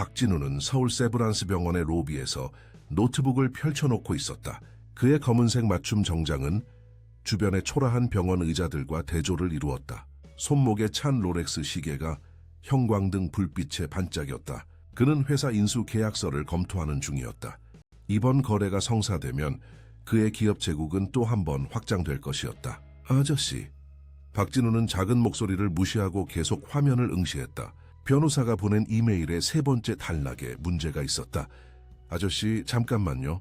박진우는 서울 세브란스 병원의 로비에서 노트북을 펼쳐놓고 있었다. 그의 검은색 맞춤 정장은 주변의 초라한 병원 의자들과 대조를 이루었다. 손목에 찬 롤렉스 시계가 형광등 불빛에 반짝였다. 그는 회사 인수 계약서를 검토하는 중이었다. 이번 거래가 성사되면 그의 기업 제국은 또 한 번 확장될 것이었다. 아저씨. 박진우는 작은 목소리를 무시하고 계속 화면을 응시했다. 변호사가 보낸 이메일의 세 번째 단락에 문제가 있었다. 아저씨, 잠깐만요.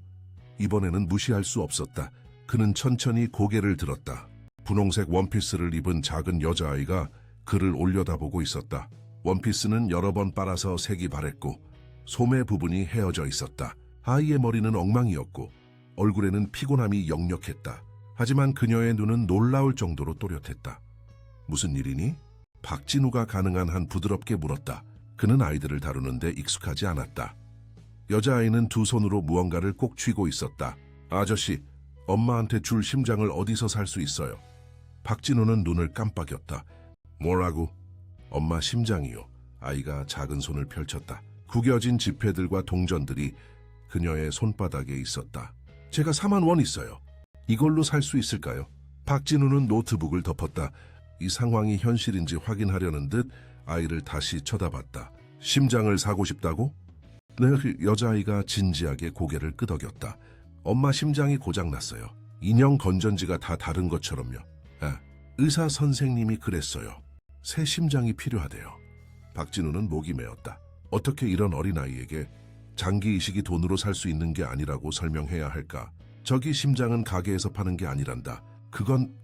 이번에는 무시할 수 없었다. 그는 천천히 고개를 들었다. 분홍색 원피스를 입은 작은 여자아이가 그를 올려다보고 있었다. 원피스는 여러 번 빨아서 색이 바랬고 소매 부분이 헤어져 있었다. 아이의 머리는 엉망이었고 얼굴에는 피곤함이 역력했다. 하지만 그녀의 눈은 놀라울 정도로 또렷했다. 무슨 일이니? 박진우가 가능한 한 부드럽게 물었다. 그는 아이들을 다루는데 익숙하지 않았다. 여자아이는 두 손으로 무언가를 꼭 쥐고 있었다. 아저씨, 엄마한테 줄 심장을 어디서 살 수 있어요? 박진우는 눈을 깜빡였다. 뭐라고? 엄마 심장이요. 아이가 작은 손을 펼쳤다. 구겨진 지폐들과 동전들이 그녀의 손바닥에 있었다. 제가 4만 원 있어요. 이걸로 살 수 있을까요? 박진우는 노트북을 덮었다. 이 상황이 현실인지 확인하려는 듯 아이를 다시 쳐다봤다. 심장을 사고 싶다고? 네, 여자아이가 진지하게 고개를 끄덕였다. 엄마 심장이 고장났어요. 인형 건전지가 다 다른 것처럼요. 의사 선생님이 그랬어요. 새 심장이 필요하대요. 박진우는 목이 메었다. 어떻게 이런 어린아이에게 장기 이식이 돈으로 살 수 있는 게 아니라고 설명해야 할까? 저기 심장은 가게에서 파는 게 아니란다. 그건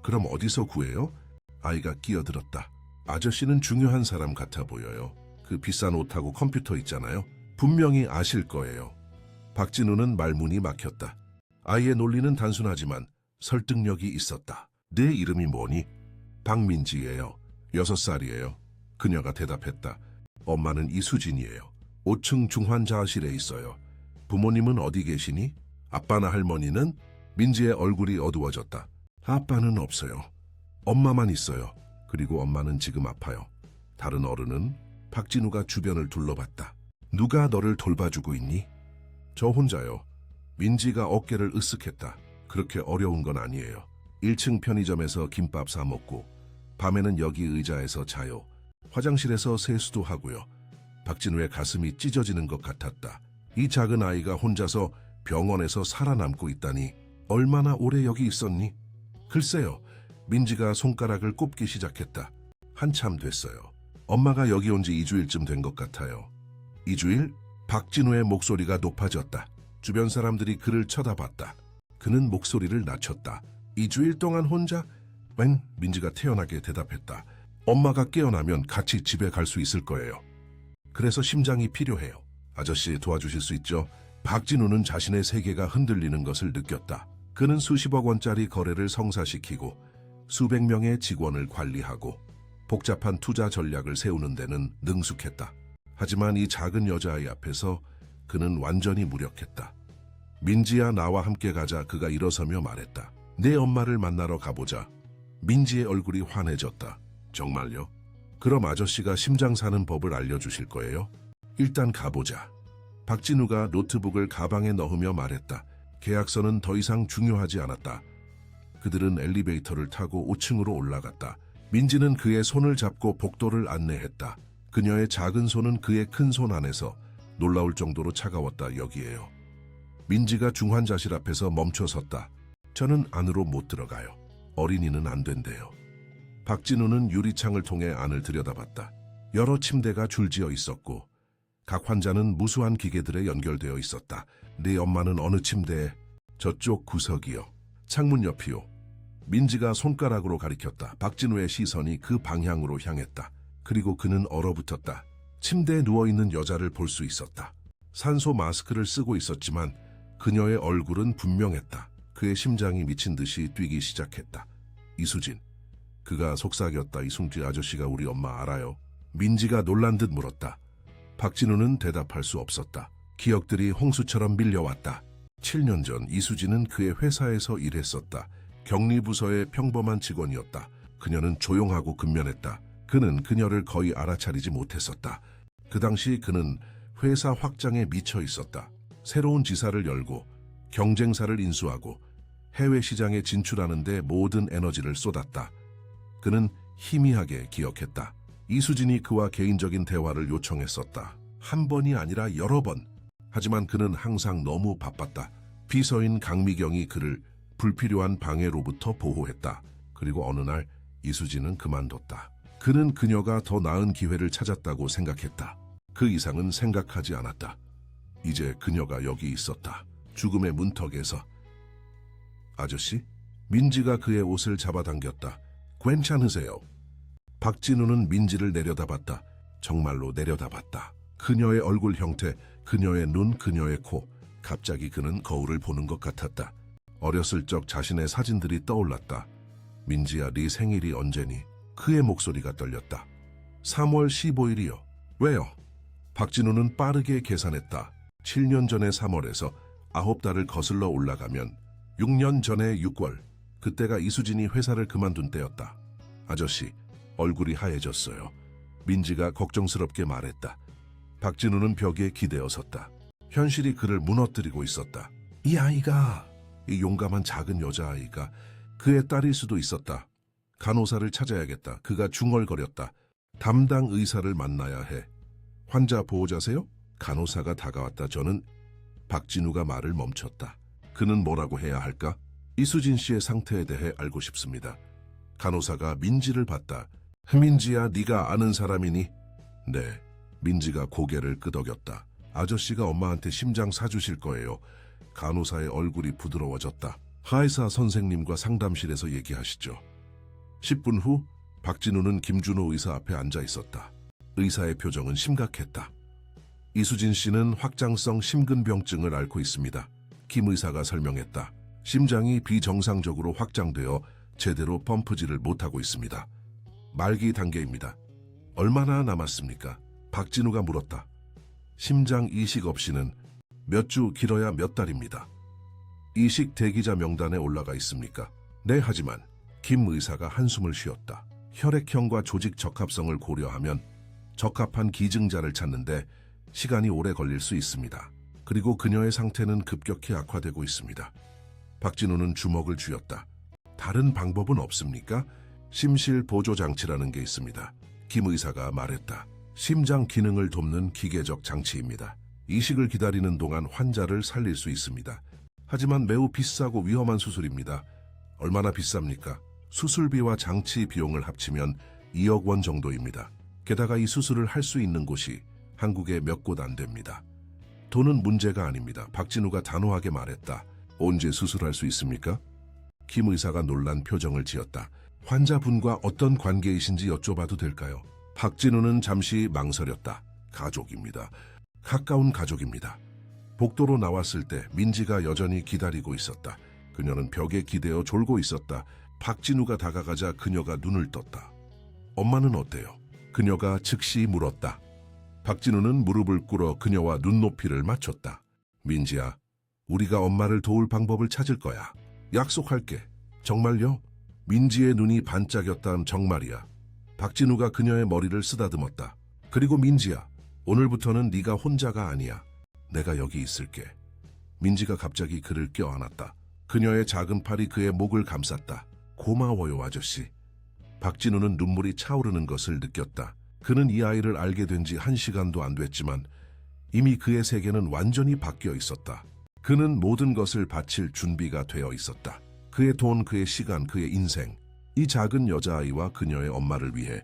그럼 어디서 구해요? 아이가 끼어들었다. 아저씨는 중요한 사람 같아 보여요. 그 비싼 옷하고 컴퓨터 있잖아요. 분명히 아실 거예요. 박진우는 말문이 막혔다. 아이의 논리는 단순하지만 설득력이 있었다. 내 이름이 뭐니? 박민지예요. 6살이에요. 그녀가 대답했다. 엄마는 이수진이에요. 5층 중환자실에 있어요. 부모님은 어디 계시니? 아빠나 할머니는? 민지의 얼굴이 어두워졌다. 아빠는 없어요. 엄마만 있어요. 그리고 엄마는 지금 아파요. 다른 어른은? 박진우가 주변을 둘러봤다. 누가 너를 돌봐주고 있니? 저 혼자요. 민지가 어깨를 으쓱했다. 그렇게 어려운 건 아니에요. 1층 편의점에서 김밥 사 먹고 밤에는 여기 의자에서 자요. 화장실에서 세수도 하고요. 박진우의 가슴이 찢어지는 것 같았다. 이 작은 아이가 혼자서 병원에서 살아남고 있다니. 얼마나 오래 여기 있었니? 글쎄요. 민지가 손가락을 꼽기 시작했다. 한참 됐어요. 엄마가 여기 온 지 2주일쯤 된 것 같아요. 2주일? 박진우의 목소리가 높아졌다. 주변 사람들이 그를 쳐다봤다. 그는 목소리를 낮췄다. 2주일 동안 혼자? 맹, 민지가 태연하게 대답했다. 엄마가 깨어나면 같이 집에 갈 수 있을 거예요. 그래서 심장이 필요해요. 아저씨 도와주실 수 있죠? 박진우는 자신의 세계가 흔들리는 것을 느꼈다. 그는 수십억 원짜리 거래를 성사시키고 수백 명의 직원을 관리하고 복잡한 투자 전략을 세우는 데는 능숙했다. 하지만 이 작은 여자아이 앞에서 그는 완전히 무력했다. 민지야, 나와 함께 가자. 그가 일어서며 말했다. 내 엄마를 만나러 가보자. 민지의 얼굴이 환해졌다. 정말요? 그럼 아저씨가 심장 사는 법을 알려주실 거예요? 일단 가보자. 박진우가 노트북을 가방에 넣으며 말했다. 계약서는 더 이상 중요하지 않았다. 그들은 엘리베이터를 타고 5층으로 올라갔다. 민지는 그의 손을 잡고 복도를 안내했다. 그녀의 작은 손은 그의 큰 손 안에서 놀라울 정도로 차가웠다. 여기에요. 민지가 중환자실 앞에서 멈춰 섰다. 저는 안으로 못 들어가요. 어린이는 안 된대요. 박진우는 유리창을 통해 안을 들여다봤다. 여러 침대가 줄지어 있었고 각 환자는 무수한 기계들에 연결되어 있었다. 네 엄마는 어느 침대에? 저쪽 구석이요. 창문 옆이요. 민지가 손가락으로 가리켰다. 박진우의 시선이 그 방향으로 향했다. 그리고 그는 얼어붙었다. 침대에 누워있는 여자를 볼 수 있었다. 산소 마스크를 쓰고 있었지만 그녀의 얼굴은 분명했다. 그의 심장이 미친 듯이 뛰기 시작했다. 이수진. 그가 속삭였다. 이승지 아저씨가 우리 엄마 알아요? 민지가 놀란 듯 물었다. 박진우는 대답할 수 없었다. 기억들이 홍수처럼 밀려왔다. 7년 전 이수진은 그의 회사에서 일했었다. 격리부서의 평범한 직원이었다. 그녀는 조용하고 근면했다. 그는 그녀를 거의 알아차리지 못했었다. 그 당시 그는 회사 확장에 미쳐 있었다. 새로운 지사를 열고 경쟁사를 인수하고 해외 시장에 진출하는 데 모든 에너지를 쏟았다. 그는 희미하게 기억했다. 이수진이 그와 개인적인 대화를 요청했었다. 한 번이 아니라 여러 번. 하지만 그는 항상 너무 바빴다. 비서인 강미경이 그를 불필요한 방해로부터 보호했다. 그리고 어느 날 이수진은 그만뒀다. 그는 그녀가 더 나은 기회를 찾았다고 생각했다. 그 이상은 생각하지 않았다. 이제 그녀가 여기 있었다. 죽음의 문턱에서. 아저씨? 민지가 그의 옷을 잡아당겼다. 괜찮으세요? 박진우는 민지를 내려다봤다. 정말로 내려다봤다. 그녀의 얼굴 형태, 그녀의 눈, 그녀의 코. 갑자기 그는 거울을 보는 것 같았다. 어렸을 적 자신의 사진들이 떠올랐다. 민지야, 네 생일이 언제니? 그의 목소리가 떨렸다. 3월 15일이요. 왜요? 박진우는 빠르게 계산했다. 7년 전의 3월에서 9달을 거슬러 올라가면 6년 전의 6월. 그때가 이수진이 회사를 그만둔 때였다. 아저씨, 얼굴이 하얘졌어요. 민지가 걱정스럽게 말했다. 박진우는 벽에 기대어 섰다. 현실이 그를 무너뜨리고 있었다. 이 아이가, 이 용감한 작은 여자아이가 그의 딸일 수도 있었다. 간호사를 찾아야겠다. 그가 중얼거렸다. 담당 의사를 만나야 해. 환자 보호자세요? 간호사가 다가왔다. 저는 박진우가 말을 멈췄다. 그는 뭐라고 해야 할까? 이수진 씨의 상태에 대해 알고 싶습니다. 간호사가 민지를 봤다. 민지야, 네가 아는 사람이니? 네. 민지가 고개를 끄덕였다. 아저씨가 엄마한테 심장 사주실 거예요. 간호사의 얼굴이 부드러워졌다. 하의사 선생님과 상담실에서 얘기하시죠. 10분 후 박진우는 김준호 의사 앞에 앉아 있었다. 의사의 표정은 심각했다. 이수진 씨는 확장성 심근병증을 앓고 있습니다. 김 의사가 설명했다. 심장이 비정상적으로 확장되어 제대로 펌프질을 못하고 있습니다. 말기 단계입니다. 얼마나 남았습니까? 박진우가 물었다. 심장 이식 없이는 몇 주, 길어야 몇 달입니다. 이식 대기자 명단에 올라가 있습니까? 네, 하지만 김 의사가 한숨을 쉬었다. 혈액형과 조직 적합성을 고려하면 적합한 기증자를 찾는데 시간이 오래 걸릴 수 있습니다. 그리고 그녀의 상태는 급격히 악화되고 있습니다. 박진우는 주먹을 쥐었다. 다른 방법은 없습니까? 심실 보조 장치라는 게 있습니다. 김 의사가 말했다. 심장 기능을 돕는 기계적 장치입니다. 이식을 기다리는 동안 환자를 살릴 수 있습니다. 하지만 매우 비싸고 위험한 수술입니다. 얼마나 비쌉니까? 수술비와 장치 비용을 합치면 2억 원 정도입니다. 게다가 이 수술을 할 수 있는 곳이 한국에 몇 곳 안 됩니다. 돈은 문제가 아닙니다. 박진우가 단호하게 말했다. 언제 수술할 수 있습니까? 김 의사가 놀란 표정을 지었다. 환자분과 어떤 관계이신지 여쭤봐도 될까요? 박진우는 잠시 망설였다. 가족입니다. 가까운 가족입니다. 복도로 나왔을 때 민지가 여전히 기다리고 있었다. 그녀는 벽에 기대어 졸고 있었다. 박진우가 다가가자 그녀가 눈을 떴다. 엄마는 어때요? 그녀가 즉시 물었다. 박진우는 무릎을 꿇어 그녀와 눈높이를 맞췄다. 민지야, 우리가 엄마를 도울 방법을 찾을 거야. 약속할게. 정말요? 민지의 눈이 반짝였다. 정말이야. 박진우가 그녀의 머리를 쓰다듬었다. 그리고 민지야, 오늘부터는 네가 혼자가 아니야. 내가 여기 있을게. 민지가 갑자기 그를 껴안았다. 그녀의 작은 팔이 그의 목을 감쌌다. 고마워요, 아저씨. 박진우는 눈물이 차오르는 것을 느꼈다. 그는 이 아이를 알게 된 지 1시간도 안 됐지만 이미 그의 세계는 완전히 바뀌어 있었다. 그는 모든 것을 바칠 준비가 되어 있었다. 그의 돈, 그의 시간, 그의 인생. 이 작은 여자아이와 그녀의 엄마를 위해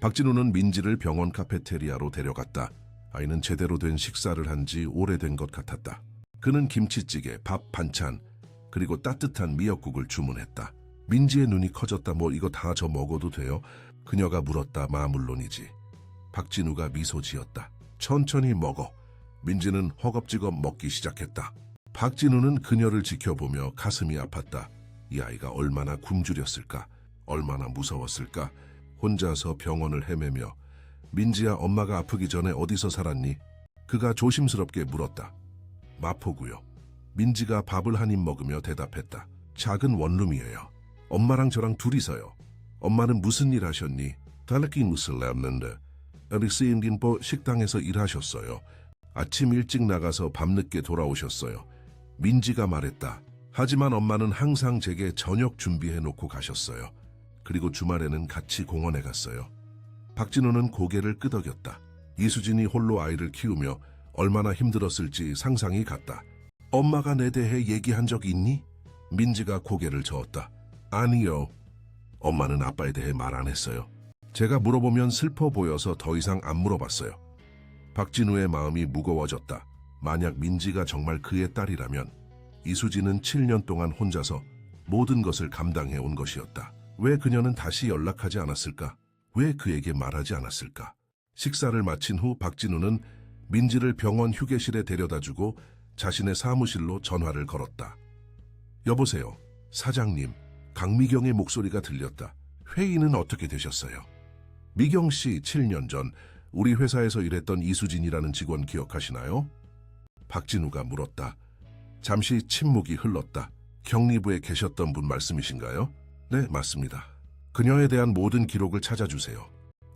박진우는 민지를 병원 카페테리아로 데려갔다. 아이는 제대로 된 식사를 한 지 오래된 것 같았다. 그는 김치찌개, 밥, 반찬, 그리고 따뜻한 미역국을 주문했다. 민지의 눈이 커졌다. 뭐 이거 다 저 먹어도 돼요? 그녀가 물었다. 물론이지. 박진우가 미소 지었다. 천천히 먹어. 민지는 허겁지겁 먹기 시작했다. 박진우는 그녀를 지켜보며 가슴이 아팠다. 이 아이가 얼마나 굶주렸을까? 얼마나 무서웠을까? 혼자서 병원을 헤매며 민지야, 엄마가 아프기 전에 어디서 살았니? 그가 조심스럽게 물었다. 마포구요. 민지가 밥을 한 입 먹으며 대답했다. 작은 원룸이에요. 엄마랑 저랑 둘이서요. 엄마는 무슨 일 하셨니? 달라긴 무슬람는데 어리스인딘보 식당에서 일하셨어요. 아침 일찍 나가서 밤늦게 돌아오셨어요. 민지가 말했다. 하지만 엄마는 항상 제게 저녁 준비해 놓고 가셨어요. 그리고 주말에는 같이 공원에 갔어요. 박진우는 고개를 끄덕였다. 이수진이 홀로 아이를 키우며 얼마나 힘들었을지 상상이 갔다. 엄마가 내 대해 얘기한 적 있니? 민지가 고개를 저었다. 아니요. 엄마는 아빠에 대해 말 안 했어요. 제가 물어보면 슬퍼 보여서 더 이상 안 물어봤어요. 박진우의 마음이 무거워졌다. 만약 민지가 정말 그의 딸이라면 이수진은 7년 동안 혼자서 모든 것을 감당해 온 것이었다. 왜 그녀는 다시 연락하지 않았을까? 왜 그에게 말하지 않았을까? 식사를 마친 후 박진우는 민지를 병원 휴게실에 데려다주고 자신의 사무실로 전화를 걸었다. 여보세요. 사장님, 강미경의 목소리가 들렸다. 회의는 어떻게 되셨어요? 미경 씨 7년 전 우리 회사에서 일했던 이수진이라는 직원 기억하시나요? 박진우가 물었다. 잠시 침묵이 흘렀다. 격리부에 계셨던 분 말씀이신가요? 네, 맞습니다. 그녀에 대한 모든 기록을 찾아주세요.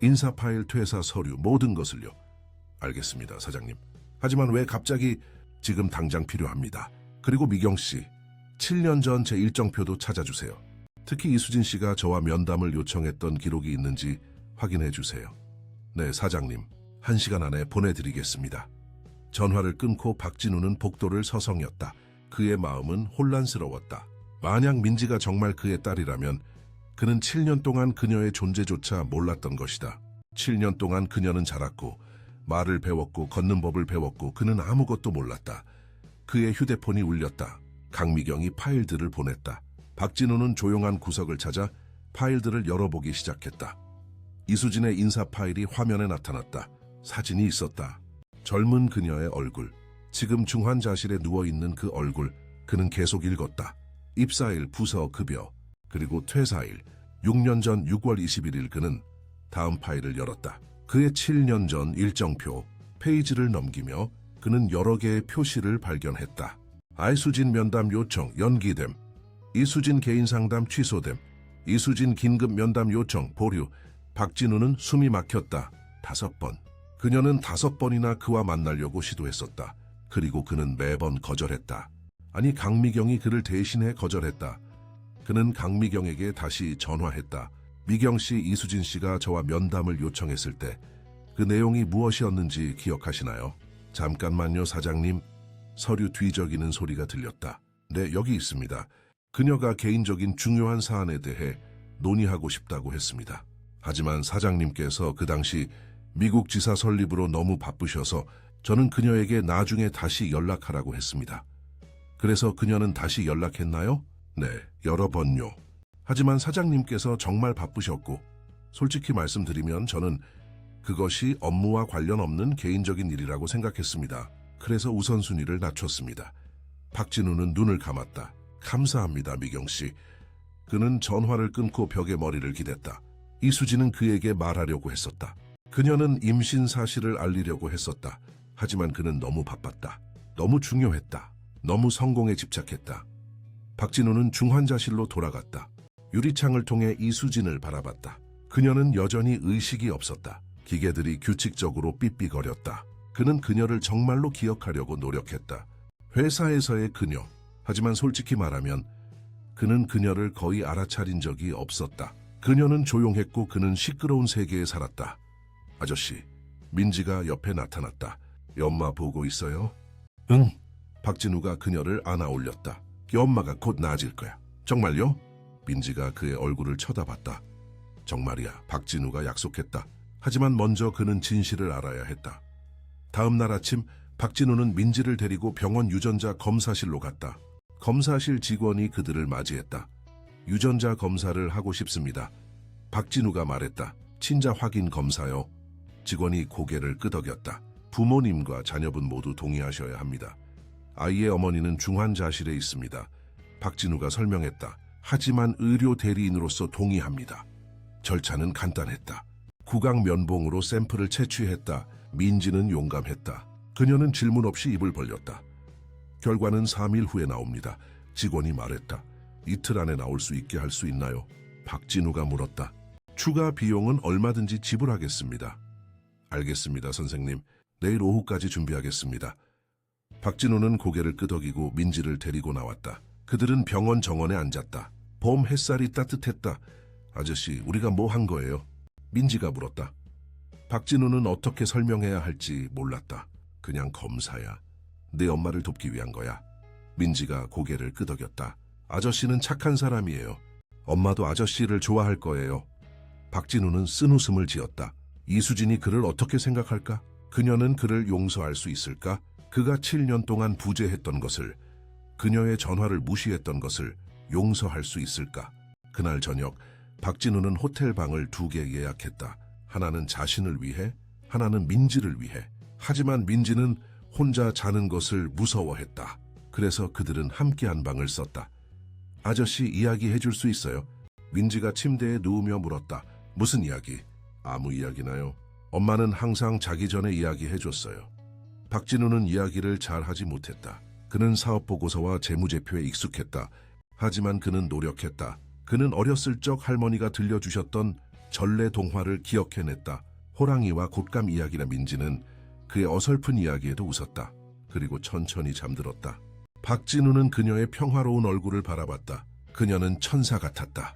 인사 파일, 퇴사 서류, 모든 것을요. 알겠습니다, 사장님. 하지만 왜 갑자기 지금 당장 필요합니다. 그리고 미경 씨, 7년 전 제 일정표도 찾아주세요. 특히 이수진 씨가 저와 면담을 요청했던 기록이 있는지 확인해 주세요. 네, 사장님. 1시간 안에 보내드리겠습니다. 전화를 끊고 박진우는 복도를 서성였다. 그의 마음은 혼란스러웠다. 만약 민지가 정말 그의 딸이라면 그는 7년 동안 그녀의 존재조차 몰랐던 것이다. 7년 동안 그녀는 자랐고 말을 배웠고 걷는 법을 배웠고 그는 아무것도 몰랐다. 그의 휴대폰이 울렸다. 강미경이 파일들을 보냈다. 박진우는 조용한 구석을 찾아 파일들을 열어보기 시작했다. 이수진의 인사 파일이 화면에 나타났다. 사진이 있었다. 젊은 그녀의 얼굴, 지금 중환자실에 누워있는 그 얼굴, 그는 계속 읽었다. 입사일, 부서, 급여, 그리고 퇴사일, 6년 전 6월 21일 그는 다음 파일을 열었다. 그의 7년 전 일정표, 페이지를 넘기며 그는 여러 개의 표시를 발견했다. 이수진 면담 요청 연기됨, 이수진 개인 상담 취소됨, 이수진 긴급 면담 요청 보류. 박진우는 숨이 막혔다. 5번. 그녀는 5번이나 그와 만나려고 시도했었다. 그리고 그는 매번 거절했다. 아니, 강미경이 그를 대신해 거절했다. 그는 강미경에게 다시 전화했다. 미경 씨, 이수진 씨가 저와 면담을 요청했을 때 그 내용이 무엇이었는지 기억하시나요? 잠깐만요, 사장님. 서류 뒤적이는 소리가 들렸다. 네, 여기 있습니다. 그녀가 개인적인 중요한 사안에 대해 논의하고 싶다고 했습니다. 하지만 사장님께서 그 당시 미국 지사 설립으로 너무 바쁘셔서 저는 그녀에게 나중에 다시 연락하라고 했습니다. 그래서 그녀는 다시 연락했나요? 네, 여러 번요. 하지만 사장님께서 정말 바쁘셨고 솔직히 말씀드리면 저는 그것이 업무와 관련 없는 개인적인 일이라고 생각했습니다. 그래서 우선순위를 낮췄습니다. 박진우는 눈을 감았다. 감사합니다, 미경 씨. 그는 전화를 끊고 벽에 머리를 기댔다. 이수진은 그에게 말하려고 했었다. 그녀는 임신 사실을 알리려고 했었다. 하지만 그는 너무 바빴다. 너무 중요했다. 너무 성공에 집착했다. 박진우는 중환자실로 돌아갔다. 유리창을 통해 이수진을 바라봤다. 그녀는 여전히 의식이 없었다. 기계들이 규칙적으로 삐삐거렸다. 그는 그녀를 정말로 기억하려고 노력했다. 회사에서의 그녀. 하지만 솔직히 말하면 그는 그녀를 거의 알아차린 적이 없었다. 그녀는 조용했고 그는 시끄러운 세계에 살았다. 아저씨, 민지가 옆에 나타났다. 엄마 보고 있어요? 응. 박진우가 그녀를 안아 올렸다. 엄마가 곧 나아질 거야. 정말요? 민지가 그의 얼굴을 쳐다봤다. 정말이야, 박진우가 약속했다. 하지만 먼저 그는 진실을 알아야 했다. 다음 날 아침 박진우는 민지를 데리고 병원 유전자 검사실로 갔다. 검사실 직원이 그들을 맞이했다. 유전자 검사를 하고 싶습니다. 박진우가 말했다. 친자 확인 검사요. 직원이 고개를 끄덕였다. 부모님과 자녀분 모두 동의하셔야 합니다. 아이의 어머니는 중환자실에 있습니다. 박진우가 설명했다. 하지만 의료 대리인으로서 동의합니다. 절차는 간단했다. 구강 면봉으로 샘플을 채취했다. 민지는 용감했다. 그녀는 질문 없이 입을 벌렸다. 결과는 3일 후에 나옵니다. 직원이 말했다. 이틀 안에 나올 수 있게 할 수 있나요? 박진우가 물었다. 추가 비용은 얼마든지 지불하겠습니다. 알겠습니다, 선생님. 내일 오후까지 준비하겠습니다. 박진우는 고개를 끄덕이고 민지를 데리고 나왔다. 그들은 병원 정원에 앉았다. 봄 햇살이 따뜻했다. 아저씨, 우리가 뭐 한 거예요? 민지가 물었다. 박진우는 어떻게 설명해야 할지 몰랐다. 그냥 검사야. 내 엄마를 돕기 위한 거야. 민지가 고개를 끄덕였다. 아저씨는 착한 사람이에요. 엄마도 아저씨를 좋아할 거예요. 박진우는 쓴웃음을 지었다. 이수진이 그를 어떻게 생각할까? 그녀는 그를 용서할 수 있을까? 그가 7년 동안 부재했던 것을, 그녀의 전화를 무시했던 것을 용서할 수 있을까? 그날 저녁 박진우는 호텔 방을 2개 예약했다. 하나는 자신을 위해, 하나는 민지를 위해. 하지만 민지는 혼자 자는 것을 무서워했다. 그래서 그들은 함께 한 방을 썼다. 아저씨, 이야기해 줄 수 있어요? 민지가 침대에 누우며 물었다. 무슨 이야기? 아무 이야기나요? 엄마는 항상 자기 전에 이야기해 줬어요. 박진우는 이야기를 잘 하지 못했다. 그는 사업보고서와 재무제표에 익숙했다. 하지만 그는 노력했다. 그는 어렸을 적 할머니가 들려주셨던 전래 동화를 기억해냈다. 호랑이와 곶감 이야기나. 민지는 그의 어설픈 이야기에도 웃었다. 그리고 천천히 잠들었다. 박진우는 그녀의 평화로운 얼굴을 바라봤다. 그녀는 천사 같았다.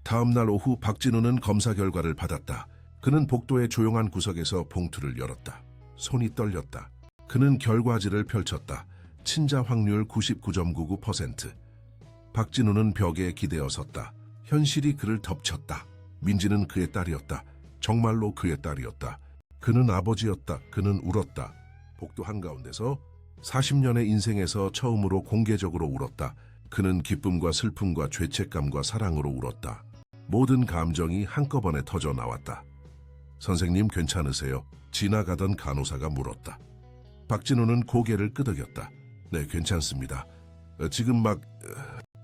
다음 날 오후 박진우는 검사 결과를 받았다. 그는 복도의 조용한 구석에서 봉투를 열었다. 손이 떨렸다. 그는 결과지를 펼쳤다. 친자 확률 99.99%. 박진우는 벽에 기대어 섰다. 현실이 그를 덮쳤다. 민지는 그의 딸이었다. 정말로 그의 딸이었다. 그는 아버지였다. 그는 울었다. 복도 한가운데서 40년의 인생에서 처음으로 공개적으로 울었다. 그는 기쁨과 슬픔과 죄책감과 사랑으로 울었다. 모든 감정이 한꺼번에 터져 나왔다. 선생님, 괜찮으세요? 지나가던 간호사가 물었다. 박진우는 고개를 끄덕였다. 네, 괜찮습니다. 지금 막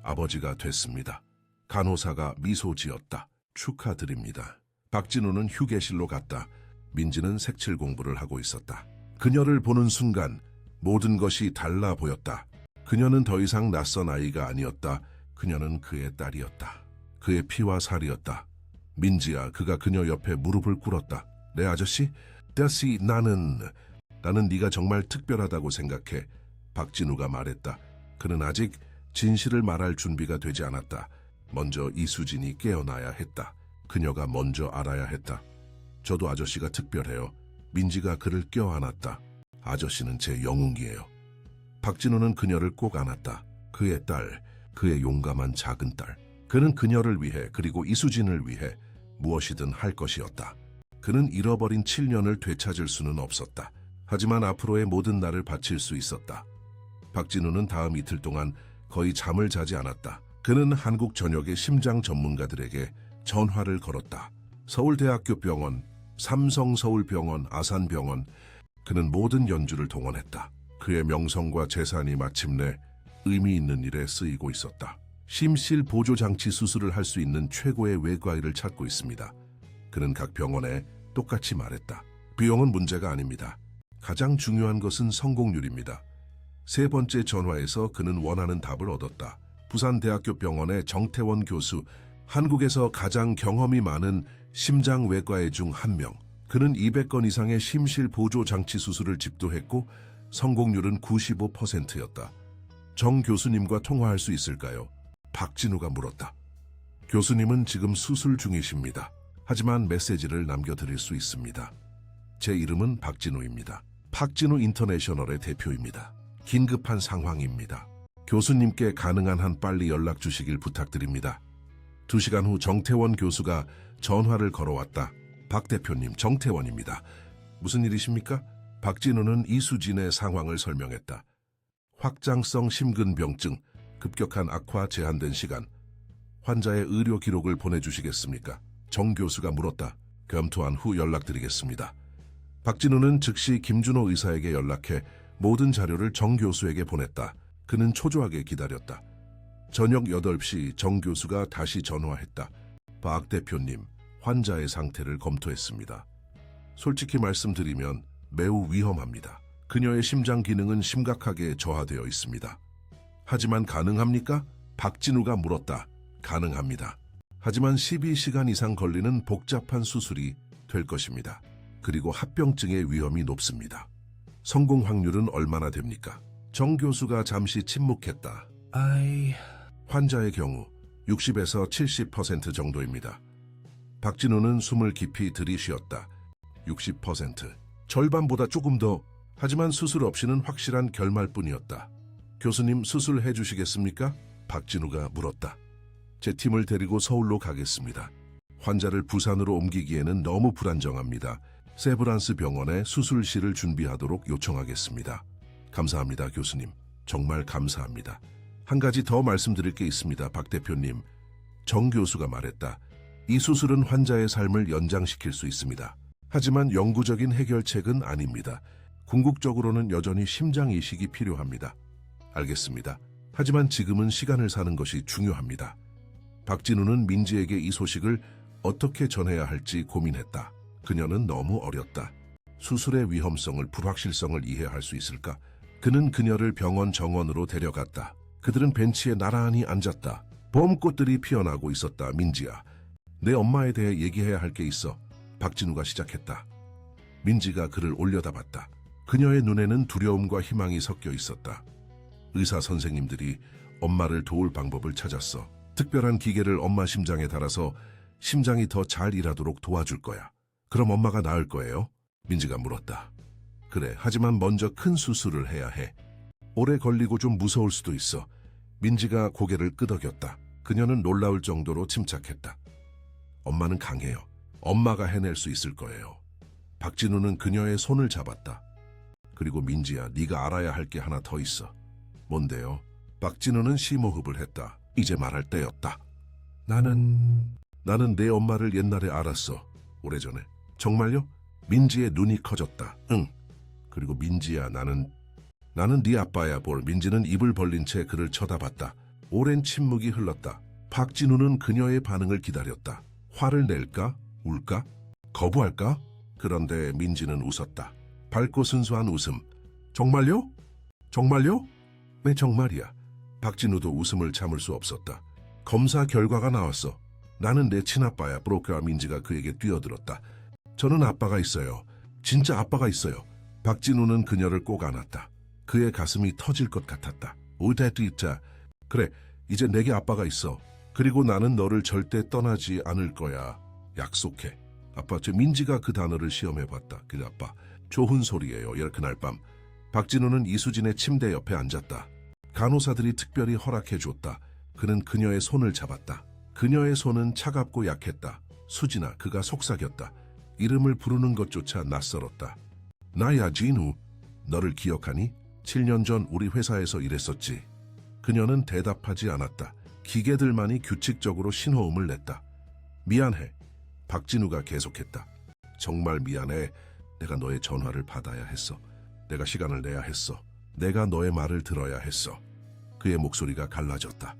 아버지가 됐습니다. 간호사가 미소 지었다. 축하드립니다. 박진우는 휴게실로 갔다. 민지는 색칠 공부를 하고 있었다. 그녀를 보는 순간 모든 것이 달라 보였다. 그녀는 더 이상 낯선 아이가 아니었다. 그녀는 그의 딸이었다. 그의 피와 살이었다. 민지야, 그가 그녀 옆에 무릎을 꿇었다. 네, 아저씨? 다시 나는 네가 정말 특별하다고 생각해. 박진우가 말했다. 그는 아직 진실을 말할 준비가 되지 않았다. 먼저 이수진이 깨어나야 했다. 그녀가 먼저 알아야 했다. 저도 아저씨가 특별해요. 민지가 그를 껴안았다. 아저씨는 제 영웅이에요. 박진우는 그녀를 꼭 안았다. 그의 딸, 그의 용감한 작은 딸. 그는 그녀를 위해, 그리고 이수진을 위해 무엇이든 할 것이었다. 그는 잃어버린 7년을 되찾을 수는 없었다. 하지만 앞으로의 모든 날을 바칠 수 있었다. 박진우는 다음 이틀 동안 거의 잠을 자지 않았다. 그는 한국 전역의 심장 전문가들에게 전화를 걸었다. 서울대학교 병원, 삼성서울병원, 아산병원. 그는 모든 연주를 동원했다. 그의 명성과 재산이 마침내 의미 있는 일에 쓰이고 있었다. 심실 보조장치 수술을 할 수 있는 최고의 외과의를 찾고 있습니다. 그는 각 병원에 똑같이 말했다. 비용은 문제가 아닙니다. 가장 중요한 것은 성공률입니다. 3번째 전화에서 그는 원하는 답을 얻었다. 부산대학교 병원의 정태원 교수, 한국에서 가장 경험이 많은 심장외과의 중 한 명. 그는 200건 이상의 심실 보조장치 수술을 집도했고 성공률은 95%였다. 정 교수님과 통화할 수 있을까요? 박진우가 물었다. 교수님은 지금 수술 중이십니다. 하지만 메시지를 남겨드릴 수 있습니다. 제 이름은 박진우입니다. 박진우 인터내셔널의 대표입니다. 긴급한 상황입니다. 교수님께 가능한 한 빨리 연락 주시길 부탁드립니다. 2시간 후 정태원 교수가 전화를 걸어왔다. 박 대표님, 정태원입니다. 무슨 일이십니까? 박진우는 이수진의 상황을 설명했다. 확장성 심근병증, 급격한 악화, 제한된 시간. 환자의 의료 기록을 보내주시겠습니까? 정 교수가 물었다. 검토한 후 연락드리겠습니다. 박진우는 즉시 김준호 의사에게 연락해 모든 자료를 정 교수에게 보냈다. 그는 초조하게 기다렸다. 저녁 8시 정 교수가 다시 전화했다. 박 대표님, 환자의 상태를 검토했습니다. 솔직히 말씀드리면 매우 위험합니다. 그녀의 심장 기능은 심각하게 저하되어 있습니다. 하지만 가능합니까? 박진우가 물었다. 가능합니다. 하지만 12시간 이상 걸리는 복잡한 수술이 될 것입니다. 그리고 합병증의 위험이 높습니다. 성공 확률은 얼마나 됩니까? 정 교수가 잠시 침묵했다. 환자의 경우 60에서 70% 정도입니다. 박진우는 숨을 깊이 들이쉬었다. 60%. 절반보다 조금 더. 하지만 수술 없이는 확실한 결말뿐이었다. 교수님 수술해 주시겠습니까? 박진우가 물었다. 제 팀을 데리고 서울로 가겠습니다. 환자를 부산으로 옮기기에는 너무 불안정합니다. 세브란스 병원에 수술실을 준비하도록 요청하겠습니다. 감사합니다, 교수님. 정말 감사합니다. 한 가지 더 말씀드릴 게 있습니다, 박 대표님. 정 교수가 말했다. 이 수술은 환자의 삶을 연장시킬 수 있습니다. 하지만 영구적인 해결책은 아닙니다. 궁극적으로는 여전히 심장 이식이 필요합니다. 알겠습니다. 하지만 지금은 시간을 사는 것이 중요합니다. 박진우는 민지에게 이 소식을 어떻게 전해야 할지 고민했다. 그녀는 너무 어렸다. 수술의 위험성을, 불확실성을 이해할 수 있을까? 그는 그녀를 병원 정원으로 데려갔다. 그들은 벤치에 나란히 앉았다. 봄꽃들이 피어나고 있었다. 민지야, 내 엄마에 대해 얘기해야 할 게 있어. 박진우가 시작했다. 민지가 그를 올려다봤다. 그녀의 눈에는 두려움과 희망이 섞여 있었다. 의사 선생님들이 엄마를 도울 방법을 찾았어. 특별한 기계를 엄마 심장에 달아서 심장이 더 잘 일하도록 도와줄 거야. 그럼 엄마가 나을 거예요? 민지가 물었다. 그래, 하지만 먼저 큰 수술을 해야 해. 오래 걸리고 좀 무서울 수도 있어. 민지가 고개를 끄덕였다. 그녀는 놀라울 정도로 침착했다. 엄마는 강해요. 엄마가 해낼 수 있을 거예요. 박진우는 그녀의 손을 잡았다. 그리고 민지야, 네가 알아야 할 게 하나 더 있어. 뭔데요? 박진우는 심호흡을 했다. 이제 말할 때였다. 나는 내 엄마를 옛날에 알았어. 오래전에. 정말요? 민지의 눈이 커졌다. 응. 그리고 민지야, 나는 네 아빠야. 볼. 민지는 입을 벌린 채 그를 쳐다봤다. 오랜 침묵이 흘렀다. 박진우는 그녀의 반응을 기다렸다. 화를 낼까? 울까? 거부할까? 그런데 민지는 웃었다. 밝고 순수한 웃음. 정말요? 정말요? 네, 정말이야. 박진우도 웃음을 참을 수 없었다. 검사 결과가 나왔어. 나는 내 친아빠야. 브로커와 민지가 그에게 뛰어들었다. 저는 아빠가 있어요. 진짜 아빠가 있어요. 박진우는 그녀를 꼭 안았다. 그의 가슴이 터질 것 같았다. 오데티자. 그래, 이제 내게 아빠가 있어. 그리고 나는 너를 절대 떠나지 않을 거야. 약속해. 아빠. 저 민지가 그 단어를 시험해봤다. 그 아빠. 좋은 소리예요. 그날 밤 박진우는 이수진의 침대 옆에 앉았다. 간호사들이 특별히 허락해줬다. 그는 그녀의 손을 잡았다. 그녀의 손은 차갑고 약했다. 수진아. 그가 속삭였다. 이름을 부르는 것조차 낯설었다. 나야, 진우. 너를 기억하니? 7년 전 우리 회사에서 일했었지. 그녀는 대답하지 않았다. 기계들만이 규칙적으로 신호음을 냈다. 미안해. 박진우가 계속했다. 정말 미안해. 내가 너의 전화를 받아야 했어. 내가 시간을 내야 했어. 내가 너의 말을 들어야 했어. 그의 목소리가 갈라졌다.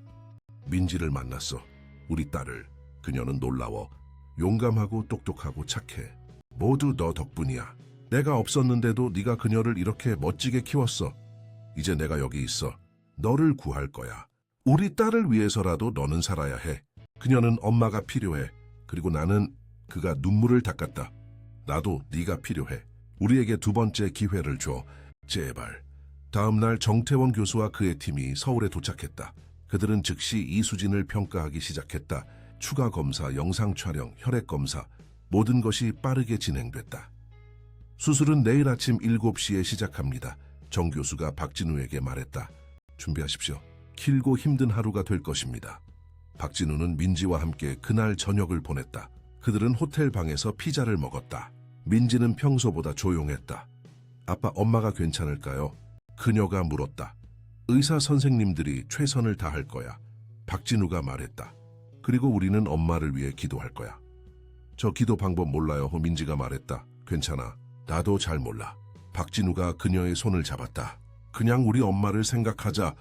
민지를 만났어. 우리 딸을. 그녀는 놀라워. 용감하고 똑똑하고 착해. 모두 너 덕분이야. 내가 없었는데도 네가 그녀를 이렇게 멋지게 키웠어. 이제 내가 여기 있어. 너를 구할 거야. 우리 딸을 위해서라도 너는 살아야 해. 그녀는 엄마가 필요해. 그리고 나는. 그가 눈물을 닦았다. 나도 네가 필요해. 우리에게 두 번째 기회를 줘. 제발. 다음 날 정태원 교수와 그의 팀이 서울에 도착했다. 그들은 즉시 이수진을 평가하기 시작했다. 추가 검사, 영상 촬영, 혈액 검사, 모든 것이 빠르게 진행됐다. 수술은 내일 아침 7시에 시작합니다. 정 교수가 박진우에게 말했다. 준비하십시오. 길고 힘든 하루가 될 것입니다. 박진우는 민지와 함께 그날 저녁을 보냈다. 그들은 호텔 방에서 피자를 먹었다. 민지는 평소보다 조용했다. 아빠, 엄마가 괜찮을까요? 그녀가 물었다. 의사 선생님들이 최선을 다할 거야. 박진우가 말했다. 그리고 우리는 엄마를 위해 기도할 거야. 저 기도 방법 몰라요. 민지가 말했다. 괜찮아. 나도 잘 몰라. 박진우가 그녀의 손을 잡았다. 그냥 우리 엄마를 생각하자.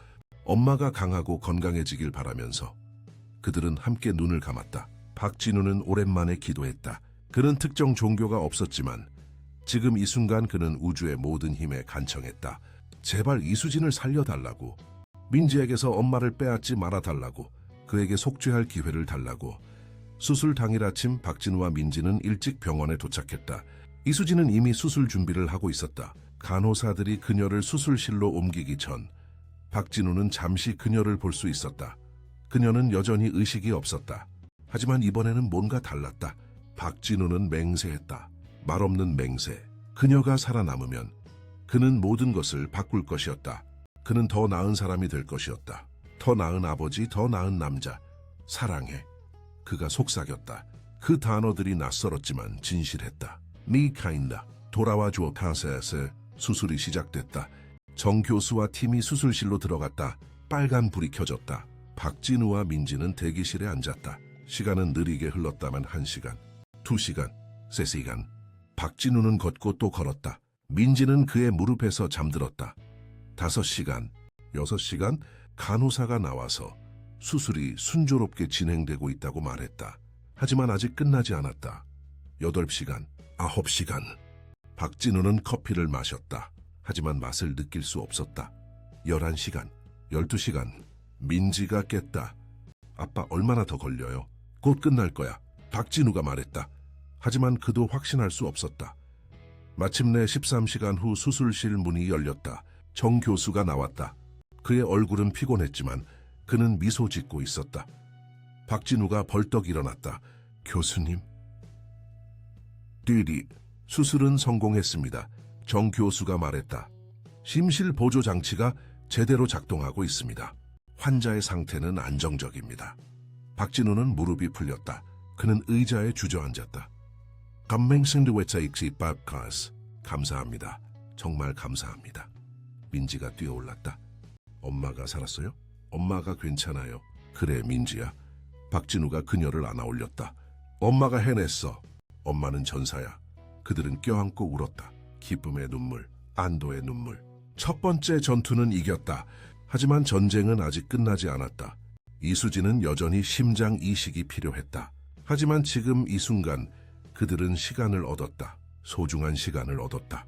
엄마가 강하고 건강해지길 바라면서. 그들은 함께 눈을 감았다. 박진우는 오랜만에 기도했다. 그는 특정 종교가 없었지만 지금 이 순간 그는 우주의 모든 힘에 간청했다. 제발 이수진을 살려달라고. 민지에게서 엄마를 빼앗지 말아달라고. 그에게 속죄할 기회를 달라고. 수술 당일 아침 박진우와 민지는 일찍 병원에 도착했다. 이수진은 이미 수술 준비를 하고 있었다. 간호사들이 그녀를 수술실로 옮기기 전 박진우는 잠시 그녀를 볼 수 있었다. 그녀는 여전히 의식이 없었다. 하지만 이번에는 뭔가 달랐다. 박진우는 맹세했다. 말없는 맹세. 그녀가 살아남으면 그는 모든 것을 바꿀 것이었다. 그는 더 나은 사람이 될 것이었다. 더 나은 아버지, 더 나은 남자. 사랑해. 그가 속삭였다. 그 단어들이 낯설었지만 진실했다. 네 카인다. 돌아와줘 타세에서 수술이 시작됐다. 정 교수와 팀이 수술실로 들어갔다. 빨간 불이 켜졌다. 박진우와 민지는 대기실에 앉았다. 시간은 느리게 흘렀다만 1시간, 2시간, 3시간. 박진우는 걷고 또 걸었다. 민지는 그의 무릎에서 잠들었다. 5시간, 6시간. 간호사가 나와서 수술이 순조롭게 진행되고 있다고 말했다. 하지만 아직 끝나지 않았다. 8시간, 9시간. 박진우는 커피를 마셨다. 하지만 맛을 느낄 수 없었다. 11시간, 12시간. 민지가 깼다. 아빠 얼마나 더 걸려요? 곧 끝날 거야. 박진우가 말했다. 하지만 그도 확신할 수 없었다. 마침내 13시간 후 수술실 문이 열렸다. 정 교수가 나왔다. 그의 얼굴은 피곤했지만 그는 미소 짓고 있었다. 박진우가 벌떡 일어났다. 교수님. 뒤리 수술은 성공했습니다. 정 교수가 말했다. 심실 보조 장치가 제대로 작동하고 있습니다. 환자의 상태는 안정적입니다. 박진우는 무릎이 풀렸다. 그는 의자에 주저앉았다. 감사합니다. 정말 감사합니다. 민지가 뛰어올랐다. 엄마가 살았어요? 엄마가 괜찮아요. 그래 민지야. 박진우가 그녀를 안아 올렸다. 엄마가 해냈어. 엄마는 전사야. 그들은 껴안고 울었다. 기쁨의 눈물, 안도의 눈물. 첫 번째 전투는 이겼다. 하지만 전쟁은 아직 끝나지 않았다. 이수진은 여전히 심장 이식이 필요했다. 하지만 지금 이 순간 그들은 시간을 얻었다. 소중한 시간을 얻었다.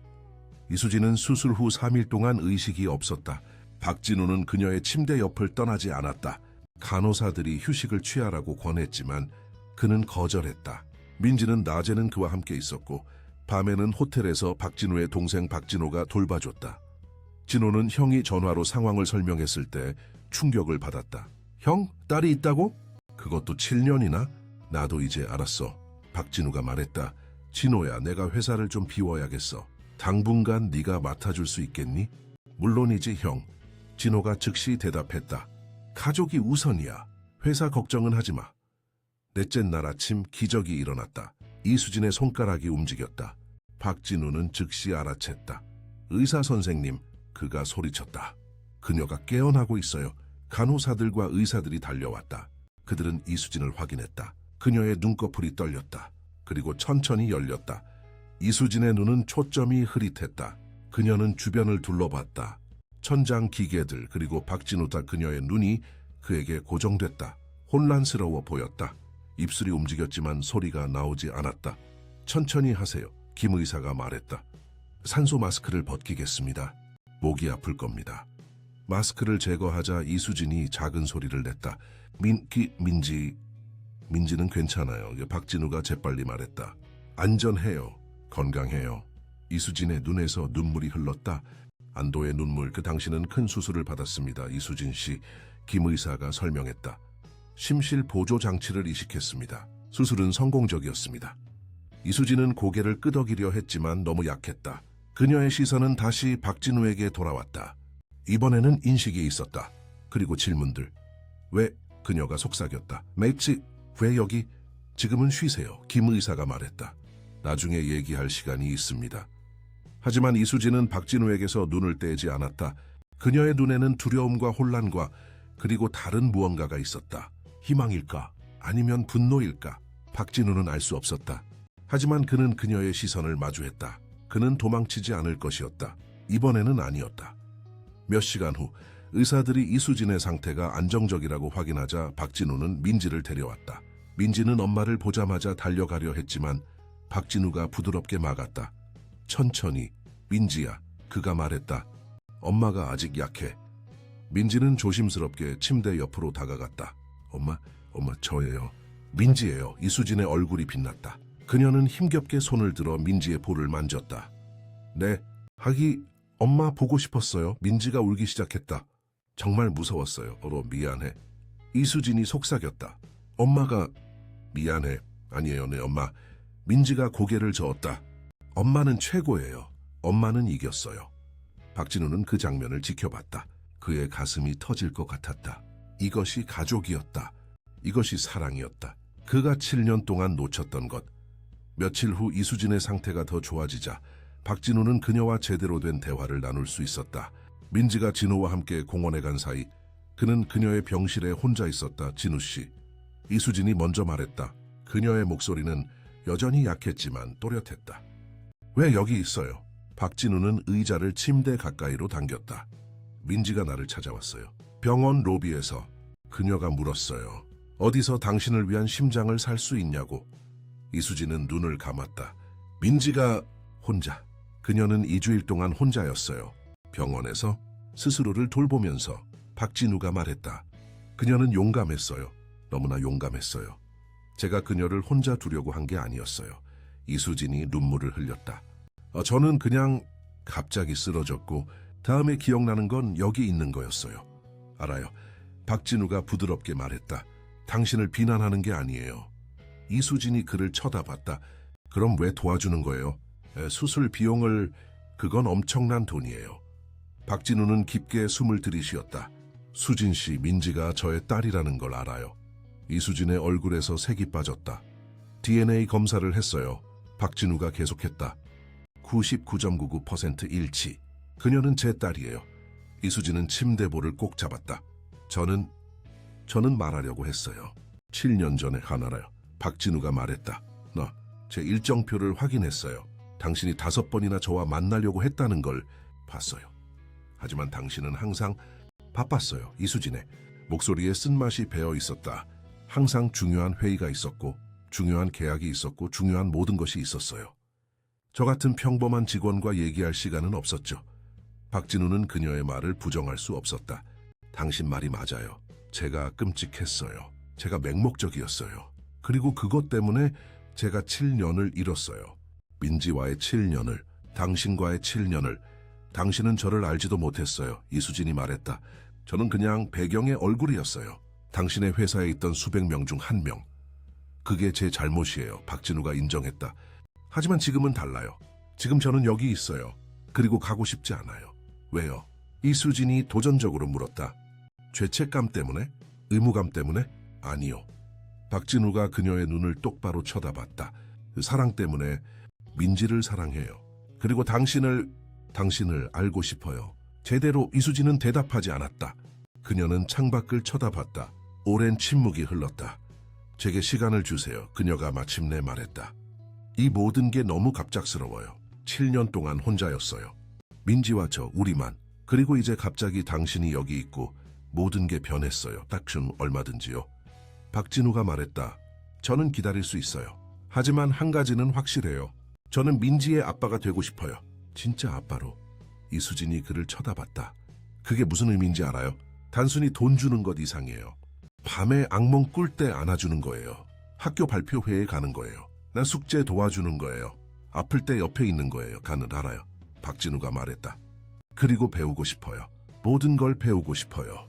이수진은 수술 후 3일 동안 의식이 없었다. 박진우는 그녀의 침대 옆을 떠나지 않았다. 간호사들이 휴식을 취하라고 권했지만 그는 거절했다. 민지는 낮에는 그와 함께 있었고 밤에는 호텔에서 박진우의 동생 박진호가 돌봐줬다. 진호는 형이 전화로 상황을 설명했을 때 충격을 받았다. 형, 딸이 있다고? 그것도 7년이나? 나도 이제 알았어. 박진우가 말했다. 진호야, 내가 회사를 좀 비워야겠어. 당분간 네가 맡아줄 수 있겠니? 물론이지 형. 진호가 즉시 대답했다. 가족이 우선이야. 회사 걱정은 하지 마. 넷째 날 아침 기적이 일어났다. 이수진의 손가락이 움직였다. 박진우는 즉시 알아챘다. 의사 선생님, 그가 소리쳤다. 그녀가 깨어나고 있어요. 간호사들과 의사들이 달려왔다. 그들은 이수진을 확인했다. 그녀의 눈꺼풀이 떨렸다. 그리고 천천히 열렸다. 이수진의 눈은 초점이 흐릿했다. 그녀는 주변을 둘러봤다. 천장 기계들 그리고 박진우다 그녀의 눈이 그에게 고정됐다. 혼란스러워 보였다. 입술이 움직였지만 소리가 나오지 않았다. 천천히 하세요. 김 의사가 말했다. 산소 마스크를 벗기겠습니다. 목이 아플 겁니다. 마스크를 제거하자 이수진이 작은 소리를 냈다. 민지는 괜찮아요. 박진우가 재빨리 말했다. 안전해요. 건강해요. 이수진의 눈에서 눈물이 흘렀다. 안도의 눈물. 그 당시는 큰 수술을 받았습니다. 이수진 씨, 김 의사가 설명했다. 심실 보조 장치를 이식했습니다. 수술은 성공적이었습니다. 이수진은 고개를 끄덕이려 했지만 너무 약했다. 그녀의 시선은 다시 박진우에게 돌아왔다. 이번에는 인식이 있었다. 그리고 질문들. 왜? 그녀가 속삭였다. 맥지, 왜 여기? 지금은 쉬세요. 김 의사가 말했다. 나중에 얘기할 시간이 있습니다. 하지만 이수진은 박진우에게서 눈을 떼지 않았다. 그녀의 눈에는 두려움과 혼란과 그리고 다른 무언가가 있었다. 희망일까? 아니면 분노일까? 박진우는 알 수 없었다. 하지만 그는 그녀의 시선을 마주했다. 그는 도망치지 않을 것이었다. 이번에는 아니었다. 몇 시간 후 의사들이 이수진의 상태가 안정적이라고 확인하자 박진우는 민지를 데려왔다. 민지는 엄마를 보자마자 달려가려 했지만 박진우가 부드럽게 막았다. 천천히, 민지야, 그가 말했다. 엄마가 아직 약해. 민지는 조심스럽게 침대 옆으로 다가갔다. 엄마 저예요. 민지예요. 이수진의 얼굴이 빛났다. 그녀는 힘겹게 손을 들어 민지의 볼을 만졌다. 네, 하기 엄마 보고 싶었어요. 민지가 울기 시작했다. 정말 무서웠어요. 미안해. 이수진이 속삭였다. 엄마가 미안해. 아니에요, 네 엄마. 민지가 고개를 저었다. 엄마는 최고예요. 엄마는 이겼어요. 박진우는 그 장면을 지켜봤다. 그의 가슴이 터질 것 같았다. 이것이 가족이었다. 이것이 사랑이었다. 그가 7년 동안 놓쳤던 것. 며칠 후 이수진의 상태가 더 좋아지자 박진우는 그녀와 제대로 된 대화를 나눌 수 있었다. 민지가 진우와 함께 공원에 간 사이 그는 그녀의 병실에 혼자 있었다. 진우 씨. 이수진이 먼저 말했다. 그녀의 목소리는 여전히 약했지만 또렷했다. 왜 여기 있어요? 박진우는 의자를 침대 가까이로 당겼다. 민지가 나를 찾아왔어요. 병원 로비에서. 그녀가 물었어요. 어디서 당신을 위한 심장을 살 수 있냐고. 이수진은 눈을 감았다. 민지가 혼자. 그녀는 2주일 동안 혼자였어요. 병원에서 스스로를 돌보면서. 박진우가 말했다. 그녀는 용감했어요. 너무나 용감했어요. 제가 그녀를 혼자 두려고 한 게 아니었어요. 이수진이 눈물을 흘렸다. 저는 그냥 갑자기 쓰러졌고 다음에 기억나는 건 여기 있는 거였어요. 알아요. 박진우가 부드럽게 말했다. 당신을 비난하는 게 아니에요. 이수진이 그를 쳐다봤다. 그럼 왜 도와주는 거예요? 수술 비용을... 그건 엄청난 돈이에요. 박진우는 깊게 숨을 들이쉬었다. 수진 씨, 민지가 저의 딸이라는 걸 알아요. 이수진의 얼굴에서 색이 빠졌다. DNA 검사를 했어요. 박진우가 계속했다. 99.99% 일치. 그녀는 제 딸이에요. 이수진은 침대볼을 꼭 잡았다. 저는 말하려고 했어요. 7년 전에 하나라요. 박진우가 말했다. 나 제 일정표를 확인했어요. 당신이 5번이나 저와 만나려고 했다는 걸 봤어요. 하지만 당신은 항상 바빴어요. 이수진의 목소리에 쓴맛이 배어 있었다. 항상 중요한 회의가 있었고, 중요한 계약이 있었고, 중요한 모든 것이 있었어요. 저 같은 평범한 직원과 얘기할 시간은 없었죠. 박진우는 그녀의 말을 부정할 수 없었다. 당신 말이 맞아요. 제가 끔찍했어요. 제가 맹목적이었어요. 그리고 그것 때문에 제가 7년을 잃었어요. 민지와의 7년을, 당신과의 7년을. 당신은 저를 알지도 못했어요. 이수진이 말했다. 저는 그냥 배경의 얼굴이었어요. 당신의 회사에 있던 수백 명 중 한 명. 그게 제 잘못이에요. 박진우가 인정했다. 하지만 지금은 달라요. 지금 저는 여기 있어요. 그리고 가고 싶지 않아요. 왜요? 이수진이 도전적으로 물었다. 죄책감 때문에? 의무감 때문에? 아니요. 박진우가 그녀의 눈을 똑바로 쳐다봤다. 사랑 때문에. 민지를 사랑해요. 그리고 당신을 알고 싶어요. 제대로. 이수진은 대답하지 않았다. 그녀는 창밖을 쳐다봤다. 오랜 침묵이 흘렀다. 제게 시간을 주세요. 그녀가 마침내 말했다. 이 모든 게 너무 갑작스러워요. 7년 동안 혼자였어요. 민지와 저, 우리만. 그리고 이제 갑자기 당신이 여기 있고 모든 게 변했어요. 딱 좀 얼마든지요. 박진우가 말했다. 저는 기다릴 수 있어요. 하지만 한 가지는 확실해요. 저는 민지의 아빠가 되고 싶어요. 진짜 아빠로. 이수진이 그를 쳐다봤다. 그게 무슨 의미인지 알아요? 단순히 돈 주는 것 이상이에요. 밤에 악몽 꿀 때 안아주는 거예요. 학교 발표회에 가는 거예요. 난 숙제 도와주는 거예요. 아플 때 옆에 있는 거예요. 가는 알아요. 박진우가 말했다. 그리고 배우고 싶어요. 모든 걸 배우고 싶어요.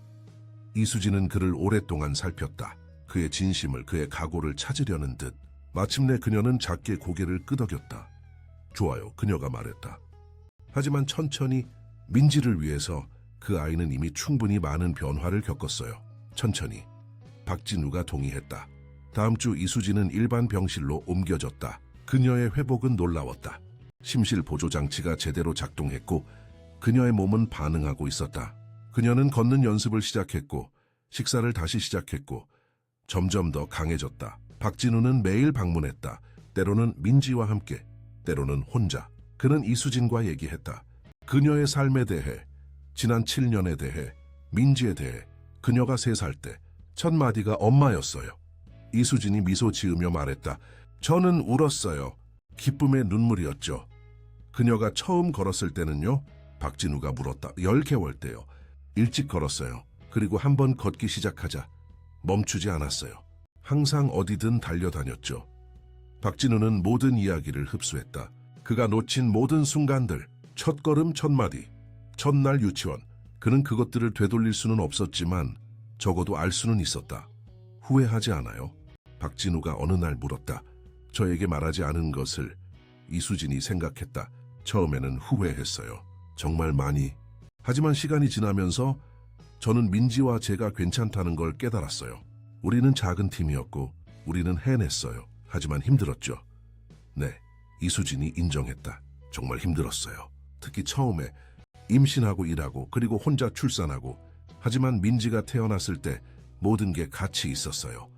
이수진은 그를 오랫동안 살폈다. 그의 진심을, 그의 각오를 찾으려는 듯. 마침내 그녀는 작게 고개를 끄덕였다. 좋아요. 그녀가 말했다. 하지만 천천히. 민지를 위해서. 그 아이는 이미 충분히 많은 변화를 겪었어요. 천천히. 박진우가 동의했다. 다음 주 이수진은 일반 병실로 옮겨졌다. 그녀의 회복은 놀라웠다. 심실 보조 장치가 제대로 작동했고 그녀의 몸은 반응하고 있었다. 그녀는 걷는 연습을 시작했고 식사를 다시 시작했고 점점 더 강해졌다. 박진우는 매일 방문했다. 때로는 민지와 함께, 때로는 혼자. 그는 이수진과 얘기했다. 그녀의 삶에 대해, 지난 7년에 대해, 민지에 대해. 그녀가 3살 때 첫 마디가 엄마였어요. 이수진이 미소 지으며 말했다. 저는 울었어요. 기쁨의 눈물이었죠. 그녀가 처음 걸었을 때는요? 박진우가 물었다. 10개월 때요. 일찍 걸었어요. 그리고 한번 걷기 시작하자 멈추지 않았어요. 항상 어디든 달려다녔죠. 박진우는 모든 이야기를 흡수했다. 그가 놓친 모든 순간들, 첫걸음 첫마디, 첫날 유치원. 그는 그것들을 되돌릴 수는 없었지만 적어도 알 수는 있었다. 후회하지 않아요? 박진우가 어느 날 물었다. 저에게 말하지 않은 것을 이수진이 생각했다. 처음에는 후회했어요. 정말 많이. 하지만 시간이 지나면서 저는 민지와 제가 괜찮다는 걸 깨달았어요. 우리는 작은 팀이었고 우리는 해냈어요. 하지만 힘들었죠. 네, 이수진이 인정했다. 정말 힘들었어요. 특히 처음에 임신하고 일하고 그리고 혼자 출산하고. 하지만 민지가 태어났을 때 모든 게 같이 있었어요.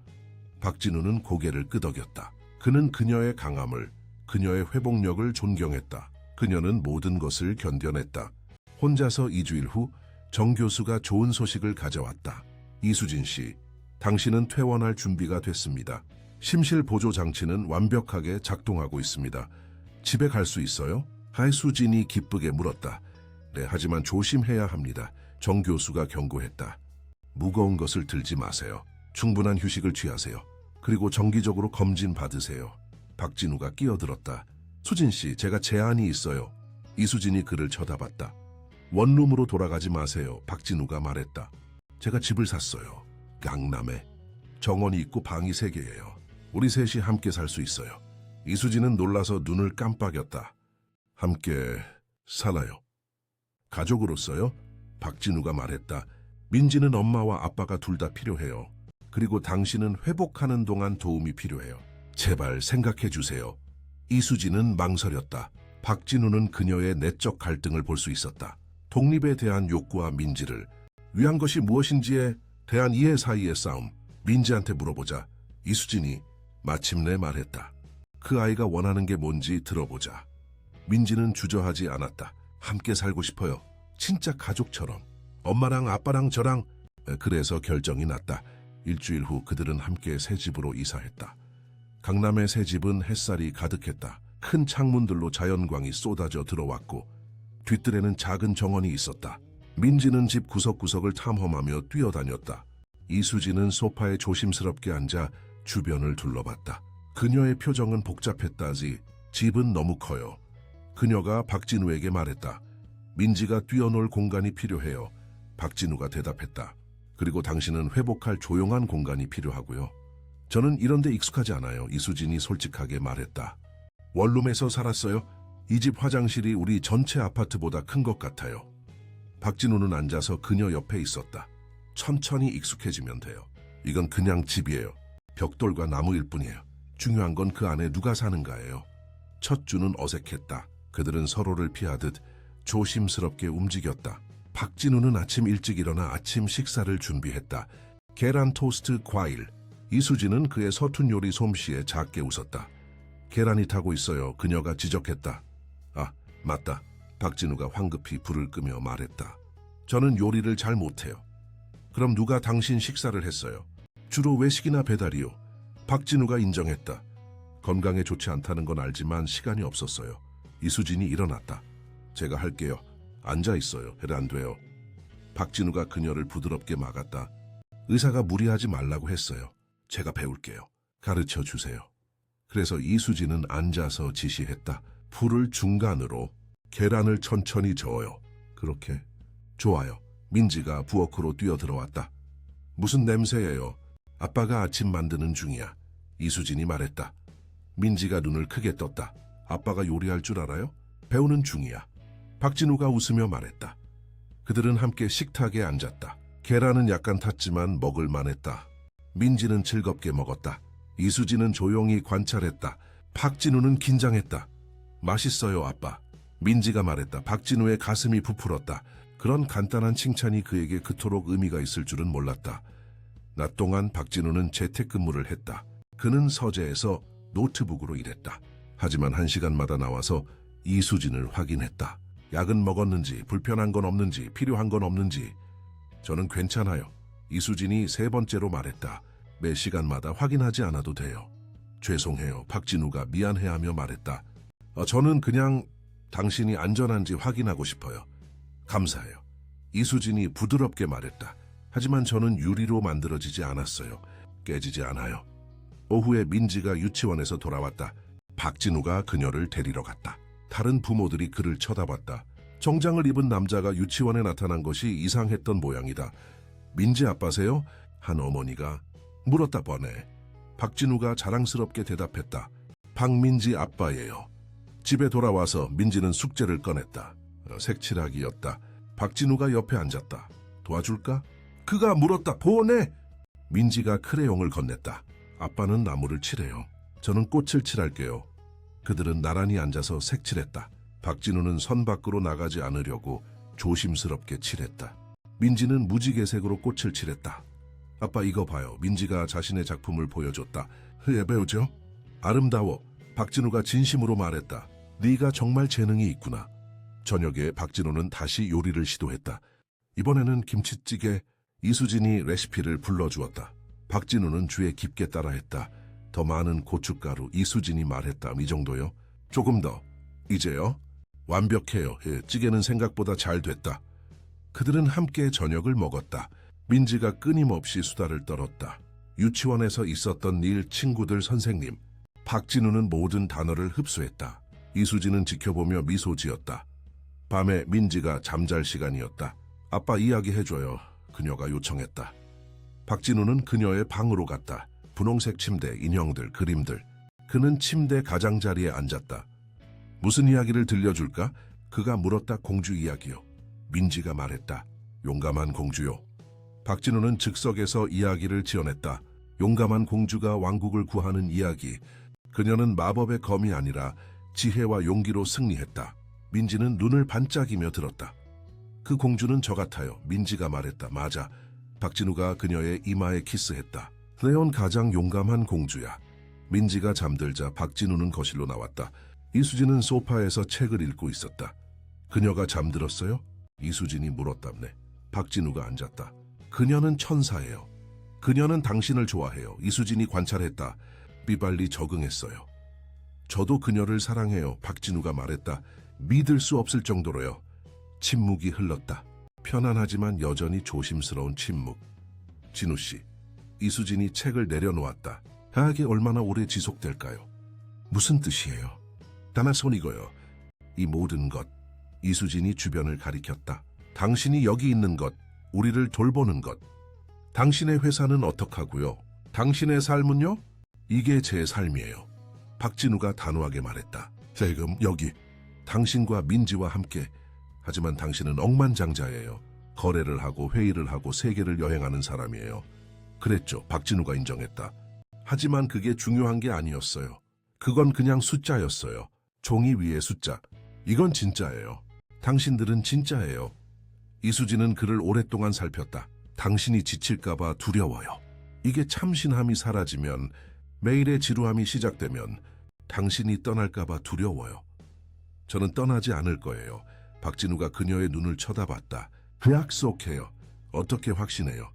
박진우는 고개를 끄덕였다. 그는 그녀의 강함을, 그녀의 회복력을 존경했다. 그녀는 모든 것을 견뎌냈다. 혼자서 2주일 후 정 교수가 좋은 소식을 가져왔다. 이수진 씨, 당신은 퇴원할 준비가 됐습니다. 심실 보조 장치는 완벽하게 작동하고 있습니다. 집에 갈 수 있어요? 하수진이 기쁘게 물었다. 네, 하지만 조심해야 합니다. 정 교수가 경고했다. 무거운 것을 들지 마세요. 충분한 휴식을 취하세요. 그리고 정기적으로 검진 받으세요. 박진우가 끼어들었다. 수진 씨, 제가 제안이 있어요. 이수진이 그를 쳐다봤다. 원룸으로 돌아가지 마세요. 박진우가 말했다. 제가 집을 샀어요. 강남에. 정원이 있고 방이 3개예요. 우리 셋이 함께 살 수 있어요. 이수진은 놀라서 눈을 깜빡였다. 함께 살아요. 가족으로서요? 박진우가 말했다. 민지는 엄마와 아빠가 둘 다 필요해요. 그리고 당신은 회복하는 동안 도움이 필요해요. 제발 생각해 주세요. 이수진은 망설였다. 박진우는 그녀의 내적 갈등을 볼 수 있었다. 독립에 대한 욕구와 민지를 위한 것이 무엇인지에 대한 이해 사이의 싸움. 민지한테 물어보자. 이수진이 마침내 말했다. 그 아이가 원하는 게 뭔지 들어보자. 민지는 주저하지 않았다. 함께 살고 싶어요. 진짜 가족처럼. 엄마랑 아빠랑 저랑. 그래서 결정이 났다. 일주일 후 그들은 함께 새 집으로 이사했다. 강남의 새 집은 햇살이 가득했다. 큰 창문들로 자연광이 쏟아져 들어왔고 뒷뜰에는 작은 정원이 있었다. 민지는 집 구석구석을 탐험하며 뛰어다녔다. 이수진은 소파에 조심스럽게 앉아 주변을 둘러봤다. 그녀의 표정은 복잡했다지. 집은 너무 커요. 그녀가 박진우에게 말했다. 민지가 뛰어놀 공간이 필요해요. 박진우가 대답했다. 그리고 당신은 회복할 조용한 공간이 필요하고요. 저는 이런 데 익숙하지 않아요. 이수진이 솔직하게 말했다. 원룸에서 살았어요. 이 집 화장실이 우리 전체 아파트보다 큰 것 같아요. 박진우는 앉아서 그녀 옆에 있었다. 천천히 익숙해지면 돼요. 이건 그냥 집이에요. 벽돌과 나무일 뿐이에요. 중요한 건 그 안에 누가 사는가예요. 첫 주는 어색했다. 그들은 서로를 피하듯 조심스럽게 움직였다. 박진우는 아침 일찍 일어나 아침 식사를 준비했다. 계란 토스트, 과일. 이수진은 그의 서툰 요리 솜씨에 작게 웃었다. 계란이 타고 있어요. 그녀가 지적했다. 아, 맞다. 박진우가 황급히 불을 끄며 말했다. 저는 요리를 잘 못해요. 그럼 누가 당신 식사를 했어요? 주로 외식이나 배달이요. 박진우가 인정했다. 건강에 좋지 않다는 건 알지만 시간이 없었어요. 이수진이 일어났다. 제가 할게요. 앉아 있어요. 해도 안 돼요. 박진우가 그녀를 부드럽게 막았다. 의사가 무리하지 말라고 했어요. 제가 배울게요. 가르쳐 주세요. 그래서 이수진은 앉아서 지시했다. 불을 중간으로. 계란을 천천히 저어요. 그렇게. 좋아요. 민지가 부엌으로 뛰어들어왔다. 무슨 냄새예요? 아빠가 아침 만드는 중이야. 이수진이 말했다. 민지가 눈을 크게 떴다. 아빠가 요리할 줄 알아요? 배우는 중이야. 박진우가 웃으며 말했다. 그들은 함께 식탁에 앉았다. 계란은 약간 탔지만 먹을 만했다. 민지는 즐겁게 먹었다. 이수진은 조용히 관찰했다. 박진우는 긴장했다. 맛있어요, 아빠. 민지가 말했다. 박진우의 가슴이 부풀었다. 그런 간단한 칭찬이 그에게 그토록 의미가 있을 줄은 몰랐다. 낮 동안 박진우는 재택근무를 했다. 그는 서재에서 노트북으로 일했다. 하지만 1시간마다 나와서 이수진을 확인했다. 약은 먹었는지, 불편한 건 없는지, 필요한 건 없는지. 저는 괜찮아요. 이수진이 3번째로 말했다. 매 시간마다 확인하지 않아도 돼요. 죄송해요. 박진우가 미안해하며 말했다. 저는 그냥 당신이 안전한지 확인하고 싶어요. 감사해요. 이수진이 부드럽게 말했다. 하지만 저는 유리로 만들어지지 않았어요. 깨지지 않아요. 오후에 민지가 유치원에서 돌아왔다. 박진우가 그녀를 데리러 갔다. 다른 부모들이 그를 쳐다봤다. 정장을 입은 남자가 유치원에 나타난 것이 이상했던 모양이다. 민지 아빠세요? 한 어머니가 물었다 뻔해. 박진우가 자랑스럽게 대답했다. 박민지 아빠예요. 집에 돌아와서 민지는 숙제를 꺼냈다. 색칠하기였다. 박진우가 옆에 앉았다. 도와줄까? 그가 물었다. 보내! 민지가 크레용을 건넸다. 아빠는 나무를 칠해요. 저는 꽃을 칠할게요. 그들은 나란히 앉아서 색칠했다. 박진우는 선 밖으로 나가지 않으려고 조심스럽게 칠했다. 민지는 무지개색으로 꽃을 칠했다. 아빠 이거 봐요. 민지가 자신의 작품을 보여줬다. 배우죠? 아름다워. 박진우가 진심으로 말했다. 네가 정말 재능이 있구나. 저녁에 박진우는 다시 요리를 시도했다. 이번에는 김치찌개. 이수진이 레시피를 불러주었다. 박진우는 주에 깊게 따라했다. 더 많은 고춧가루. 이수진이 말했다. 이 정도요? 조금 더. 이제요? 완벽해요. 찌개는 생각보다 잘 됐다. 그들은 함께 저녁을 먹었다. 민지가 끊임없이 수다를 떨었다. 유치원에서 있었던 일, 친구들, 선생님. 박진우는 모든 단어를 흡수했다. 이수진은 지켜보며 미소 지었다. 밤에 민지가 잠잘 시간이었다. 아빠 이야기해줘요. 그녀가 요청했다. 박진우는 그녀의 방으로 갔다. 분홍색 침대, 인형들, 그림들. 그는 침대 가장자리에 앉았다. 무슨 이야기를 들려줄까? 그가 물었다. 공주 이야기요. 민지가 말했다. 용감한 공주요. 박진우는 즉석에서 이야기를 지어냈다. 용감한 공주가 왕국을 구하는 이야기. 그녀는 마법의 검이 아니라 지혜와 용기로 승리했다. 민지는 눈을 반짝이며 들었다. 그 공주는 저 같아요. 민지가 말했다. 맞아. 박진우가 그녀의 이마에 키스했다. 레온 가장 용감한 공주야. 민지가 잠들자 박진우는 거실로 나왔다. 이수진은 소파에서 책을 읽고 있었다. 그녀가 잠들었어요? 이수진이 물었답네. 박진우가 앉았다. 그녀는 천사예요. 그녀는 당신을 좋아해요. 이수진이 관찰했다. 삐발리 적응했어요. 저도 그녀를 사랑해요. 박진우가 말했다. 믿을 수 없을 정도로요. 침묵이 흘렀다. 편안하지만 여전히 조심스러운 침묵. 진우 씨, 이수진이 책을 내려놓았다. 하악이 얼마나 오래 지속될까요? 무슨 뜻이에요? 다나 손 이거요. 이 모든 것. 이수진이 주변을 가리켰다. 당신이 여기 있는 것, 우리를 돌보는 것. 당신의 회사는 어떡하고요? 당신의 삶은요? 이게 제 삶이에요. 박진우가 단호하게 말했다. 지금 여기 당신과 민지와 함께. 하지만 당신은 억만장자예요. 거래를 하고 회의를 하고 세계를 여행하는 사람이에요. 그랬죠. 박진우가 인정했다. 하지만 그게 중요한 게 아니었어요. 그건 그냥 숫자였어요. 종이 위의 숫자. 이건 진짜예요. 당신들은 진짜예요. 이수진은 그를 오랫동안 살폈다. 당신이 지칠까봐 두려워요. 이게 참신함이 사라지면, 매일의 지루함이 시작되면 당신이 떠날까봐 두려워요. 저는 떠나지 않을 거예요. 박진우가 그녀의 눈을 쳐다봤다. 약속해요. 어떻게 확신해요?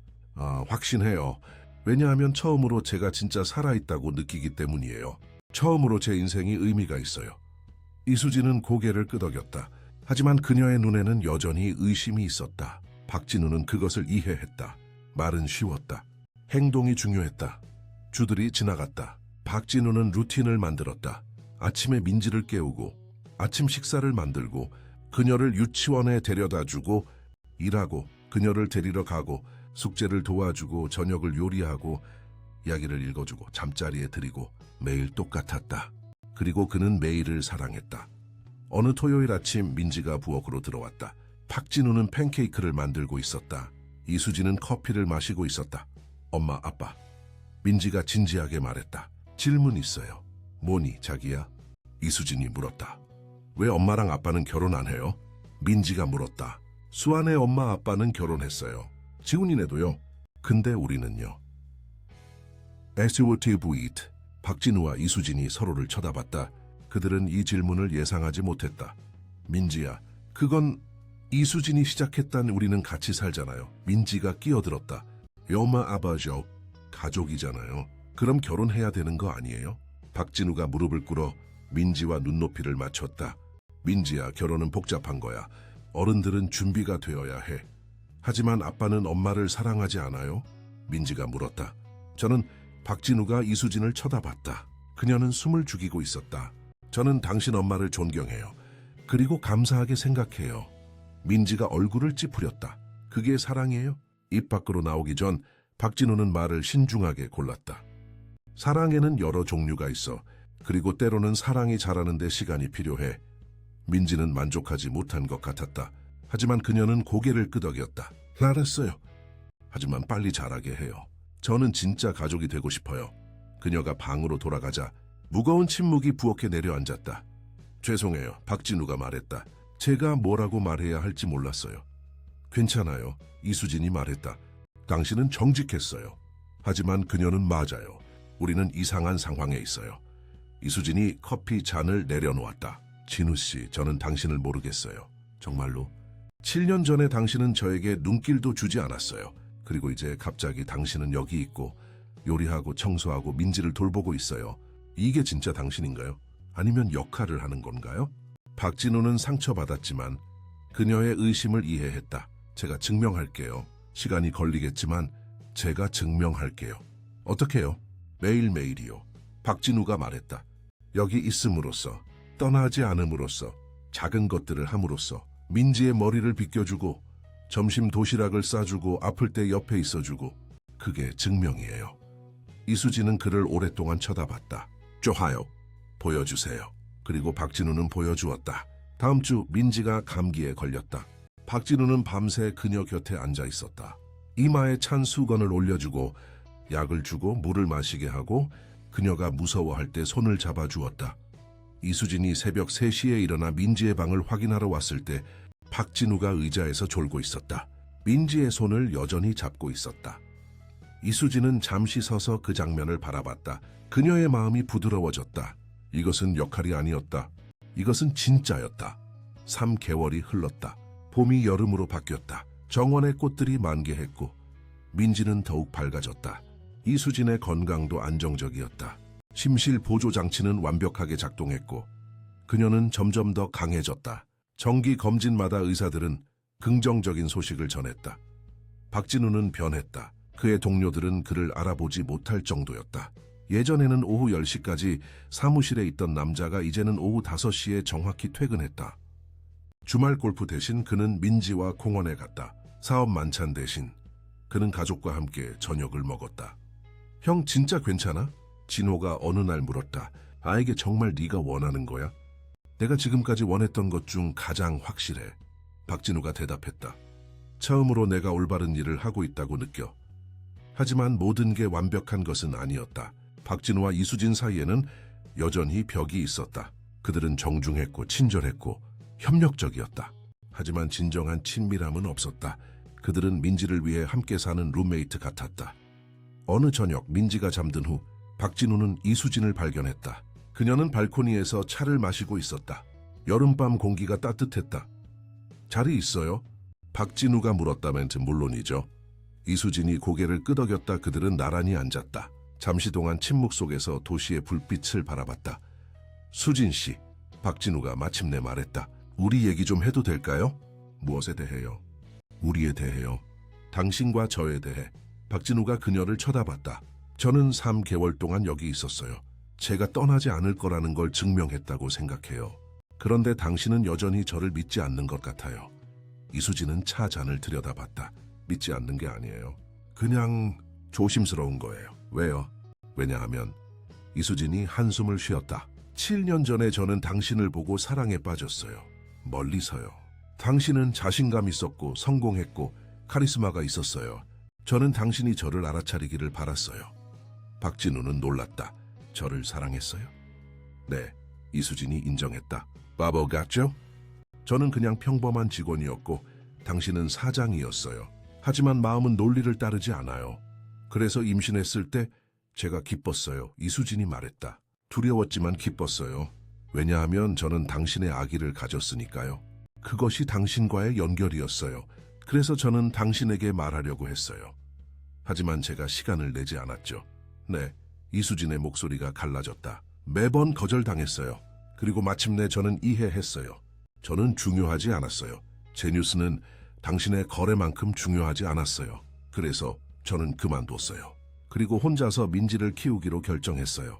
확신해요. 왜냐하면 처음으로 제가 진짜 살아있다고 느끼기 때문이에요. 처음으로 제 인생이 의미가 있어요. 이수진은 고개를 끄덕였다. 하지만 그녀의 눈에는 여전히 의심이 있었다. 박진우는 그것을 이해했다. 말은 쉬웠다. 행동이 중요했다. 주들이 지나갔다. 박진우는 루틴을 만들었다. 아침에 민지를 깨우고, 아침 식사를 만들고, 그녀를 유치원에 데려다주고, 일하고, 그녀를 데리러 가고, 숙제를 도와주고, 저녁을 요리하고, 이야기를 읽어주고, 잠자리에 들이고, 매일 똑같았다. 그리고 그는 매일을 사랑했다. 어느 토요일 아침 민지가 부엌으로 들어왔다. 박진우는 팬케이크를 만들고 있었다. 이수진은 커피를 마시고 있었다. 엄마, 아빠. 민지가 진지하게 말했다. 질문 있어요. 뭐니, 자기야? 이수진이 물었다. 왜 엄마랑 아빠는 결혼 안 해요? 민지가 물었다. 수아네 엄마 아빠는 결혼했어요. 지훈이네도요. 근데 우리는요. SOTV. 박진우와 이수진이 서로를 쳐다봤다. 그들은 이 질문을 예상하지 못했다. 민지야, 그건 이수진이 시작했단 우리는 같이 살잖아요. 민지가 끼어들었다. 엄마 아빠죠. 가족이잖아요. 그럼 결혼해야 되는 거 아니에요? 박진우가 무릎을 꿇어 민지와 눈높이를 맞췄다. 민지야, 결혼은 복잡한 거야. 어른들은 준비가 되어야 해. 하지만 아빠는 엄마를 사랑하지 않아요? 민지가 물었다. 저는 박진우가 이수진을 쳐다봤다. 그녀는 숨을 죽이고 있었다. 저는 당신 엄마를 존경해요. 그리고 감사하게 생각해요. 민지가 얼굴을 찌푸렸다. 그게 사랑이에요? 입 밖으로 나오기 전 박진우는 말을 신중하게 골랐다. 사랑에는 여러 종류가 있어. 그리고 때로는 사랑이 자라는 데 시간이 필요해. 민지는 만족하지 못한 것 같았다. 하지만 그녀는 고개를 끄덕였다. 알았어요. 하지만 빨리 자라게 해요. 저는 진짜 가족이 되고 싶어요. 그녀가 방으로 돌아가자 무거운 침묵이 부엌에 내려앉았다. 죄송해요. 박진우가 말했다. 제가 뭐라고 말해야 할지 몰랐어요. 괜찮아요. 이수진이 말했다. 당신은 정직했어요. 하지만 그녀는 맞아요. 우리는 이상한 상황에 있어요. 이수진이 커피 잔을 내려놓았다. 진우 씨, 저는 당신을 모르겠어요. 정말로? 7년 전에 당신은 저에게 눈길도 주지 않았어요. 그리고 이제 갑자기 당신은 여기 있고 요리하고 청소하고 민지를 돌보고 있어요. 이게 진짜 당신인가요? 아니면 역할을 하는 건가요? 박진우는 상처받았지만 그녀의 의심을 이해했다. 제가 증명할게요. 시간이 걸리겠지만 제가 증명할게요. 어떻게요? 매일매일이요. 박진우가 말했다. 여기 있음으로써, 떠나지 않음으로써, 작은 것들을 함으로써 민지의 머리를 빗겨주고 점심 도시락을 싸주고 아플 때 옆에 있어주고 그게 증명이에요. 이수진은 그를 오랫동안 쳐다봤다. 좋아요. 보여주세요. 그리고 박진우는 보여주었다. 다음 주 민지가 감기에 걸렸다. 박진우는 밤새 그녀 곁에 앉아 있었다. 이마에 찬 수건을 올려주고 약을 주고 물을 마시게 하고 그녀가 무서워할 때 손을 잡아주었다. 이수진이 새벽 3시에 일어나 민지의 방을 확인하러 왔을 때 박진우가 의자에서 졸고 있었다. 민지의 손을 여전히 잡고 있었다. 이수진은 잠시 서서 그 장면을 바라봤다. 그녀의 마음이 부드러워졌다. 이것은 역할이 아니었다. 이것은 진짜였다. 3개월이 흘렀다. 봄이 여름으로 바뀌었다. 정원의 꽃들이 만개했고 민지는 더욱 밝아졌다. 이수진의 건강도 안정적이었다. 심실 보조 장치는 완벽하게 작동했고 그녀는 점점 더 강해졌다. 정기 검진마다 의사들은 긍정적인 소식을 전했다. 박진우는 변했다. 그의 동료들은 그를 알아보지 못할 정도였다. 예전에는 오후 10시까지 사무실에 있던 남자가 이제는 오후 5시에 정확히 퇴근했다. 주말 골프 대신 그는 민지와 공원에 갔다. 사업 만찬 대신 그는 가족과 함께 저녁을 먹었다. 형 진짜 괜찮아? 진호가 어느 날 물었다. 아에게 정말 네가 원하는 거야? 내가 지금까지 원했던 것 중 가장 확실해. 박진우가 대답했다. 처음으로 내가 올바른 일을 하고 있다고 느껴. 하지만 모든 게 완벽한 것은 아니었다. 박진우와 이수진 사이에는 여전히 벽이 있었다. 그들은 정중했고 친절했고 협력적이었다. 하지만 진정한 친밀함은 없었다. 그들은 민지를 위해 함께 사는 룸메이트 같았다. 어느 저녁 민지가 잠든 후 박진우는 이수진을 발견했다. 그녀는 발코니에서 차를 마시고 있었다. 여름밤 공기가 따뜻했다. 자리 있어요? 박진우가 물었다면 물론이죠. 이수진이 고개를 끄덕였다. 그들은 나란히 앉았다. 잠시 동안 침묵 속에서 도시의 불빛을 바라봤다. 수진 씨, 박진우가 마침내 말했다. 우리 얘기 좀 해도 될까요? 무엇에 대해요? 우리에 대해요. 당신과 저에 대해. 박진우가 그녀를 쳐다봤다. 저는 3개월 동안 여기 있었어요. 제가 떠나지 않을 거라는 걸 증명했다고 생각해요. 그런데 당신은 여전히 저를 믿지 않는 것 같아요. 이수진은 차 잔을 들여다봤다. 믿지 않는 게 아니에요. 그냥 조심스러운 거예요. 왜요? 왜냐하면 이수진이 한숨을 쉬었다. 7년 전에 저는 당신을 보고 사랑에 빠졌어요. 멀리서요. 당신은 자신감 있었고 성공했고 카리스마가 있었어요. 저는 당신이 저를 알아차리기를 바랐어요. 박진우는 놀랐다. 저를 사랑했어요? 네, 이수진이 인정했다. 바보 같죠? 저는 그냥 평범한 직원이었고 당신은 사장이었어요. 하지만 마음은 논리를 따르지 않아요. 그래서 임신했을 때 제가 기뻤어요. 이수진이 말했다. 두려웠지만 기뻤어요. 왜냐하면 저는 당신의 아기를 가졌으니까요. 그것이 당신과의 연결이었어요. 그래서 저는 당신에게 말하려고 했어요. 하지만 제가 시간을 내지 않았죠. 네, 이수진의 목소리가 갈라졌다. 매번 거절당했어요. 그리고 마침내 저는 이해했어요. 저는 중요하지 않았어요. 제 뉴스는 당신의 거래만큼 중요하지 않았어요. 그래서 저는 그만뒀어요. 그리고 혼자서 민지를 키우기로 결정했어요.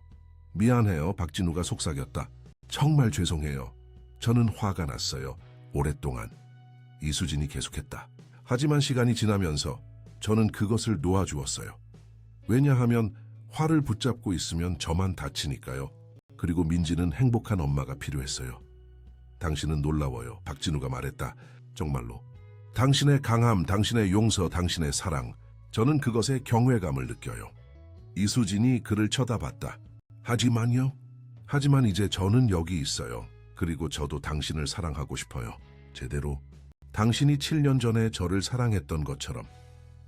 미안해요. 박진우가 속삭였다. 정말 죄송해요. 저는 화가 났어요. 오랫동안. 이수진이 계속했다. 하지만 시간이 지나면서 저는 그것을 놓아주었어요. 왜냐하면 화를 붙잡고 있으면 저만 다치니까요. 그리고 민지는 행복한 엄마가 필요했어요. 당신은 놀라워요. 박진우가 말했다. 정말로. 당신의 강함, 당신의 용서, 당신의 사랑. 저는 그것에 경외감을 느껴요. 이수진이 그를 쳐다봤다. 하지만요. 하지만 이제 저는 여기 있어요. 그리고 저도 당신을 사랑하고 싶어요. 제대로. 당신이 7년 전에 저를 사랑했던 것처럼.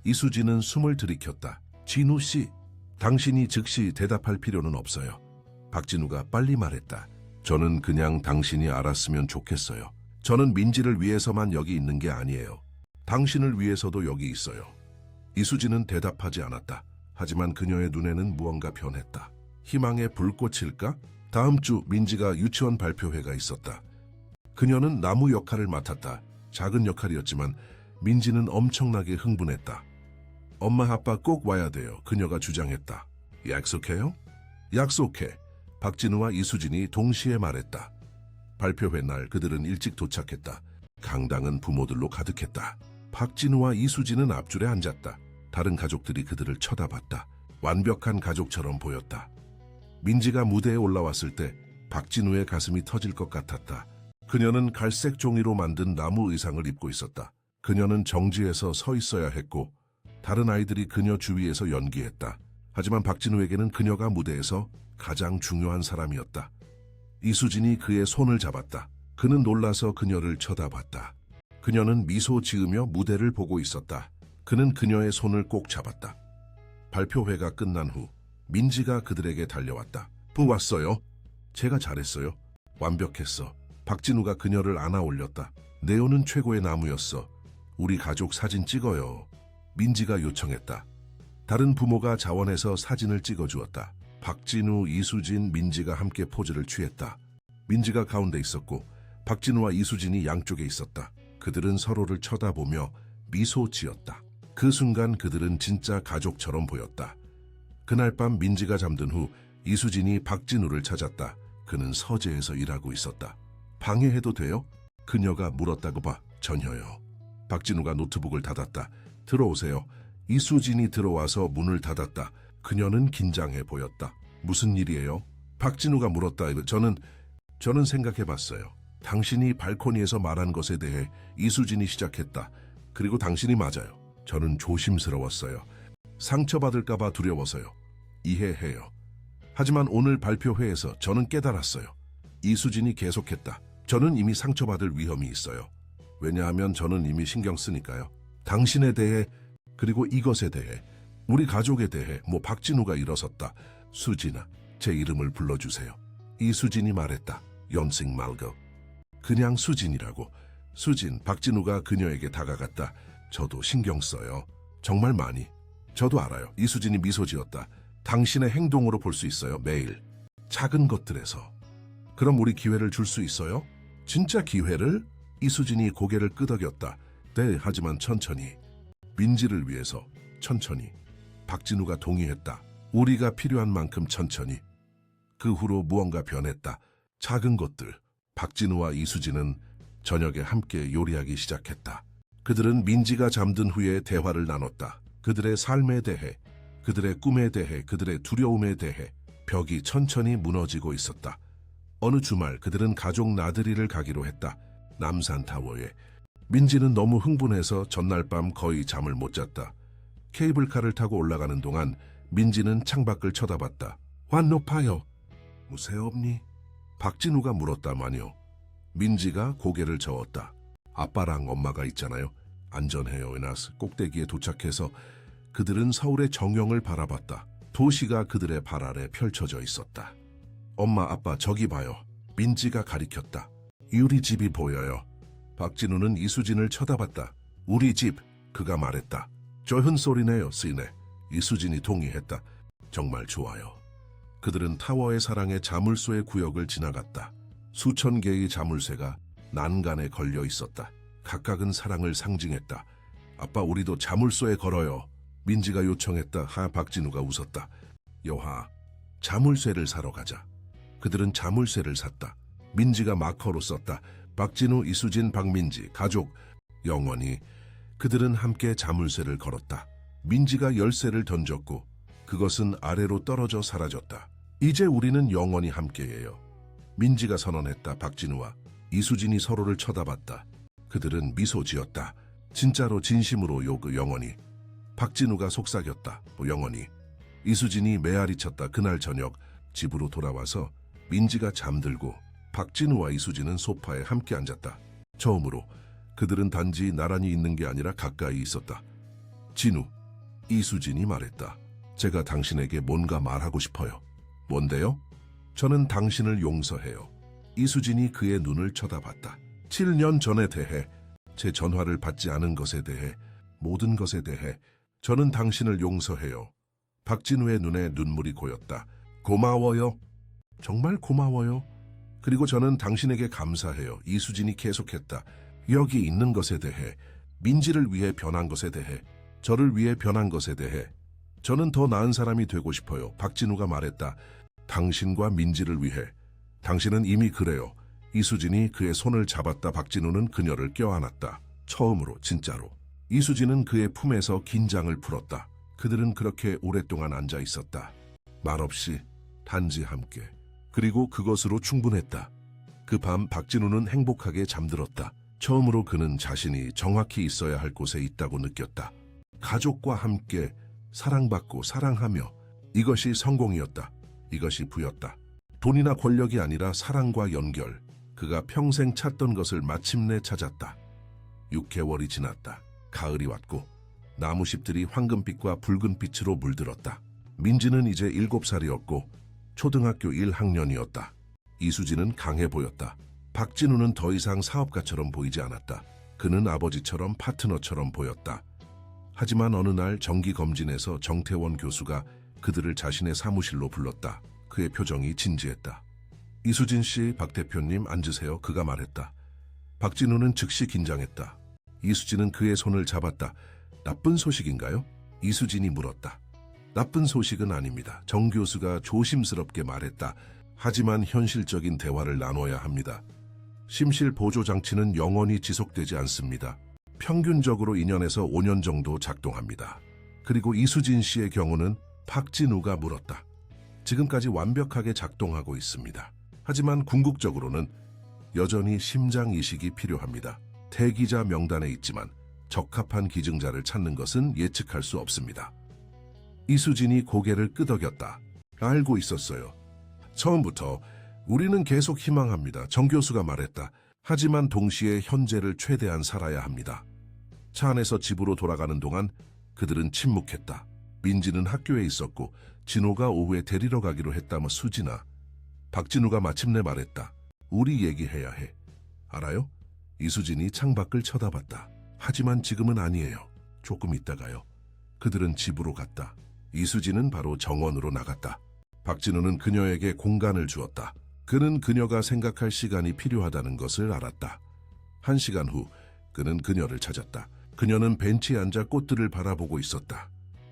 이수진은 숨을 들이켰다. 진우 씨, 당신이 즉시 대답할 필요는 없어요. 박진우가 빨리 말했다. 저는 그냥 당신이 알았으면 좋겠어요. 저는 민지를 위해서만 여기 있는 게 아니에요. 당신을 위해서도 여기 있어요. 이수진은 대답하지 않았다. 하지만 그녀의 눈에는 무언가 변했다. 희망의 불꽃일까? 다음 주 민지가 유치원 발표회가 있었다. 그녀는 나무 역할을 맡았다. 작은 역할이었지만 민지는 엄청나게 흥분했다. 엄마 아빠 꼭 와야 돼요. 그녀가 주장했다. 약속해요? 약속해. 박진우와 이수진이 동시에 말했다. 발표회 날 그들은 일찍 도착했다. 강당은 부모들로 가득했다. 박진우와 이수진은 앞줄에 앉았다. 다른 가족들이 그들을 쳐다봤다. 완벽한 가족처럼 보였다. 민지가 무대에 올라왔을 때 박진우의 가슴이 터질 것 같았다. 그녀는 갈색 종이로 만든 나무 의상을 입고 있었다. 그녀는 정지해서 서 있어야 했고 다른 아이들이 그녀 주위에서 연기했다. 하지만 박진우에게는 그녀가 무대에서 가장 중요한 사람이었다. 이수진이 그의 손을 잡았다. 그는 놀라서 그녀를 쳐다봤다. 그녀는 미소 지으며 무대를 보고 있었다. 그는 그녀의 손을 꼭 잡았다. 발표회가 끝난 후 민지가 그들에게 달려왔다. 왔어요. 제가 잘했어요. 완벽했어. 박진우가 그녀를 안아 올렸다. 네오는 최고의 나무였어. 우리 가족 사진 찍어요. 민지가 요청했다. 다른 부모가 자원해서 사진을 찍어주었다. 박진우, 이수진, 민지가 함께 포즈를 취했다. 민지가 가운데 있었고 박진우와 이수진이 양쪽에 있었다. 그들은 서로를 쳐다보며 미소 지었다. 그 순간 그들은 진짜 가족처럼 보였다. 그날 밤 민지가 잠든 후 이수진이 박진우를 찾았다. 그는 서재에서 일하고 있었다. 방해해도 돼요? 그녀가 물었다고 봐. 전혀요. 박진우가 노트북을 닫았다. 들어오세요. 이수진이 들어와서 문을 닫았다. 그녀는 긴장해 보였다. 무슨 일이에요? 박진우가 물었다. 저는 생각해봤어요. 당신이 발코니에서 말한 것에 대해 이수진이 시작했다. 그리고 당신이 맞아요. 저는 조심스러웠어요. 상처받을까봐 두려워서요. 이해해요. 하지만 오늘 발표회에서 저는 깨달았어요. 이수진이 계속했다. 저는 이미 상처받을 위험이 있어요. 왜냐하면 저는 이미 신경 쓰니까요. 당신에 대해 그리고 이것에 대해 우리 가족에 대해 박진우가 일어섰다. 수진아, 제 이름을 불러주세요. 이수진이 말했다. 연생 말고. 그냥 수진이라고. 수진, 박진우가 그녀에게 다가갔다. 저도 신경 써요. 정말 많이. 저도 알아요. 이수진이 미소 지었다. 당신의 행동으로 볼 수 있어요. 매일. 작은 것들에서. 그럼 우리 기회를 줄 수 있어요? 진짜 기회를? 이수진이 고개를 끄덕였다. 네, 하지만 천천히. 민지를 위해서 천천히. 박진우가 동의했다. 우리가 필요한 만큼 천천히. 그 후로 무언가 변했다. 작은 것들. 박진우와 이수진은 저녁에 함께 요리하기 시작했다. 그들은 민지가 잠든 후에 대화를 나눴다. 그들의 삶에 대해, 그들의 꿈에 대해, 그들의 두려움에 대해. 벽이 천천히 무너지고 있었다. 어느 주말 그들은 가족 나들이를 가기로 했다. 남산타워에. 민지는 너무 흥분해서 전날 밤 거의 잠을 못 잤다. 케이블카를 타고 올라가는 동안 민지는 창밖을 쳐다봤다. 완 높아요. 무쇠 없니? 박진우가 물었다마뇨. 민지가 고개를 저었다. 아빠랑 엄마가 있잖아요. 안전해요. 에나스 꼭대기에 도착해서 그들은 서울의 정영을 바라봤다. 도시가 그들의 발 아래 펼쳐져 있었다. 엄마, 아빠 저기 봐요. 민지가 가리켰다. 우리 집이 보여요. 박진우는 이수진을 쳐다봤다. 우리 집, 그가 말했다. 좋은 소리네요, 시네. 이수진이 동의했다. 정말 좋아요. 그들은 타워의 사랑의 자물쇠의 구역을 지나갔다. 수천 개의 자물쇠가 난간에 걸려 있었다. 각각은 사랑을 상징했다. 아빠, 우리도 자물쇠에 걸어요. 민지가 요청했다. 박진우가 웃었다. 여하, 자물쇠를 사러 가자. 그들은 자물쇠를 샀다. 민지가 마커로 썼다. 박진우, 이수진, 박민지, 가족, 영원히. 그들은 함께 자물쇠를 걸었다. 민지가 열쇠를 던졌고 그것은 아래로 떨어져 사라졌다. 이제 우리는 영원히 함께해요. 민지가 선언했다. 박진우와 이수진이 서로를 쳐다봤다. 그들은 미소 지었다. 진짜로 진심으로 영원히. 박진우가 속삭였다. 영원히. 이수진이 메아리 쳤다. 그날 저녁 집으로 돌아와서 민지가 잠들고 박진우와 이수진은 소파에 함께 앉았다. 처음으로 그들은 단지 나란히 있는 게 아니라 가까이 있었다. 진우, 이수진이 말했다. 제가 당신에게 뭔가 말하고 싶어요. 뭔데요? 저는 당신을 용서해요. 이수진이 그의 눈을 쳐다봤다. 7년 전에 대해, 제 전화를 받지 않은 것에 대해, 모든 것에 대해 저는 당신을 용서해요. 박진우의 눈에 눈물이 고였다. 고마워요. 정말 고마워요. 그리고 저는 당신에게 감사해요. 이수진이 계속했다. 여기 있는 것에 대해, 민지를 위해 변한 것에 대해, 저를 위해 변한 것에 대해 저는 더 나은 사람이 되고 싶어요. 박진우가 말했다. 당신과 민지를 위해. 당신은 이미 그래요. 이수진이 그의 손을 잡았다. 박진우는 그녀를 껴안았다. 처음으로, 진짜로. 이수진은 그의 품에서 긴장을 풀었다. 그들은 그렇게 오랫동안 앉아 있었다. 말없이, 단지 함께. 그리고 그것으로 충분했다. 그 밤 박진우는 행복하게 잠들었다. 처음으로 그는 자신이 정확히 있어야 할 곳에 있다고 느꼈다. 가족과 함께 사랑받고 사랑하며. 이것이 성공이었다. 이것이 부였다. 돈이나 권력이 아니라 사랑과 연결. 그가 평생 찾던 것을 마침내 찾았다. 6개월이 지났다. 가을이 왔고 나무잎들이 황금빛과 붉은빛으로 물들었다. 민지는 이제 7살이었고 초등학교 1학년이었다. 이수진은 강해 보였다. 박진우는 더 이상 사업가처럼 보이지 않았다. 그는 아버지처럼 파트너처럼 보였다. 하지만 어느 날 정기검진에서 정태원 교수가 그들을 자신의 사무실로 불렀다. 그의 표정이 진지했다. 이수진 씨, 박 대표님 앉으세요. 그가 말했다. 박진우는 즉시 긴장했다. 이수진은 그의 손을 잡았다. 나쁜 소식인가요? 이수진이 물었다. 나쁜 소식은 아닙니다. 정 교수가 조심스럽게 말했다. 하지만 현실적인 대화를 나눠야 합니다. 심실 보조 장치는 영원히 지속되지 않습니다. 평균적으로 2년에서 5년 정도 작동합니다. 그리고 이수진 씨의 경우는 박진우가 물었다. 지금까지 완벽하게 작동하고 있습니다. 하지만 궁극적으로는 여전히 심장 이식이 필요합니다. 대기자 명단에 있지만 적합한 기증자를 찾는 것은 예측할 수 없습니다. 이수진이 고개를 끄덕였다. 알고 있었어요. 처음부터 우리는 계속 희망합니다. 정 교수가 말했다. 하지만 동시에 현재를 최대한 살아야 합니다. 차 안에서 집으로 돌아가는 동안 그들은 침묵했다. 민지는 학교에 있었고 진호가 오후에 데리러 가기로 했다며. 수진아. 박진우가 마침내 말했다. 우리 얘기해야 해. 알아요? 이수진이 창밖을 쳐다봤다. 하지만 지금은 아니에요. 조금 있다가요. 그들은 집으로 갔다. 이수진은 바로 정원으로 나갔다. 박진우는 그녀에게 공간을 주었다. 그는 그녀가 생각할 시간이 필요하다는 것을 알았다. 1시간 후 그는 그녀를 찾았다. 그녀는 벤치에 앉아 꽃들을 바라보고 있었다.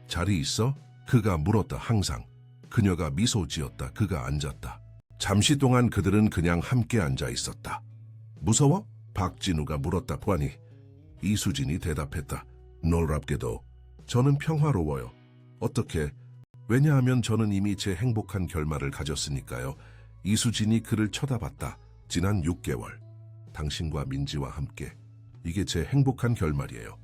자리 있어? 그가 물었다. 항상. 그녀가 미소 지었다. 그가 앉았다. 잠시 동안 그들은 그냥 함께 앉아 있었다. 무서워? 박진우가 물었다. 보아니. 이수진이 대답했다. 놀랍게도 저는 평화로워요. 어떻게? 왜냐하면 저는 이미 제 행복한 결말을 가졌으니까요. 이수진이 그를 쳐다봤다. 지난 6개월. 당신과 민지와 함께. 이게 제 행복한 결말이에요.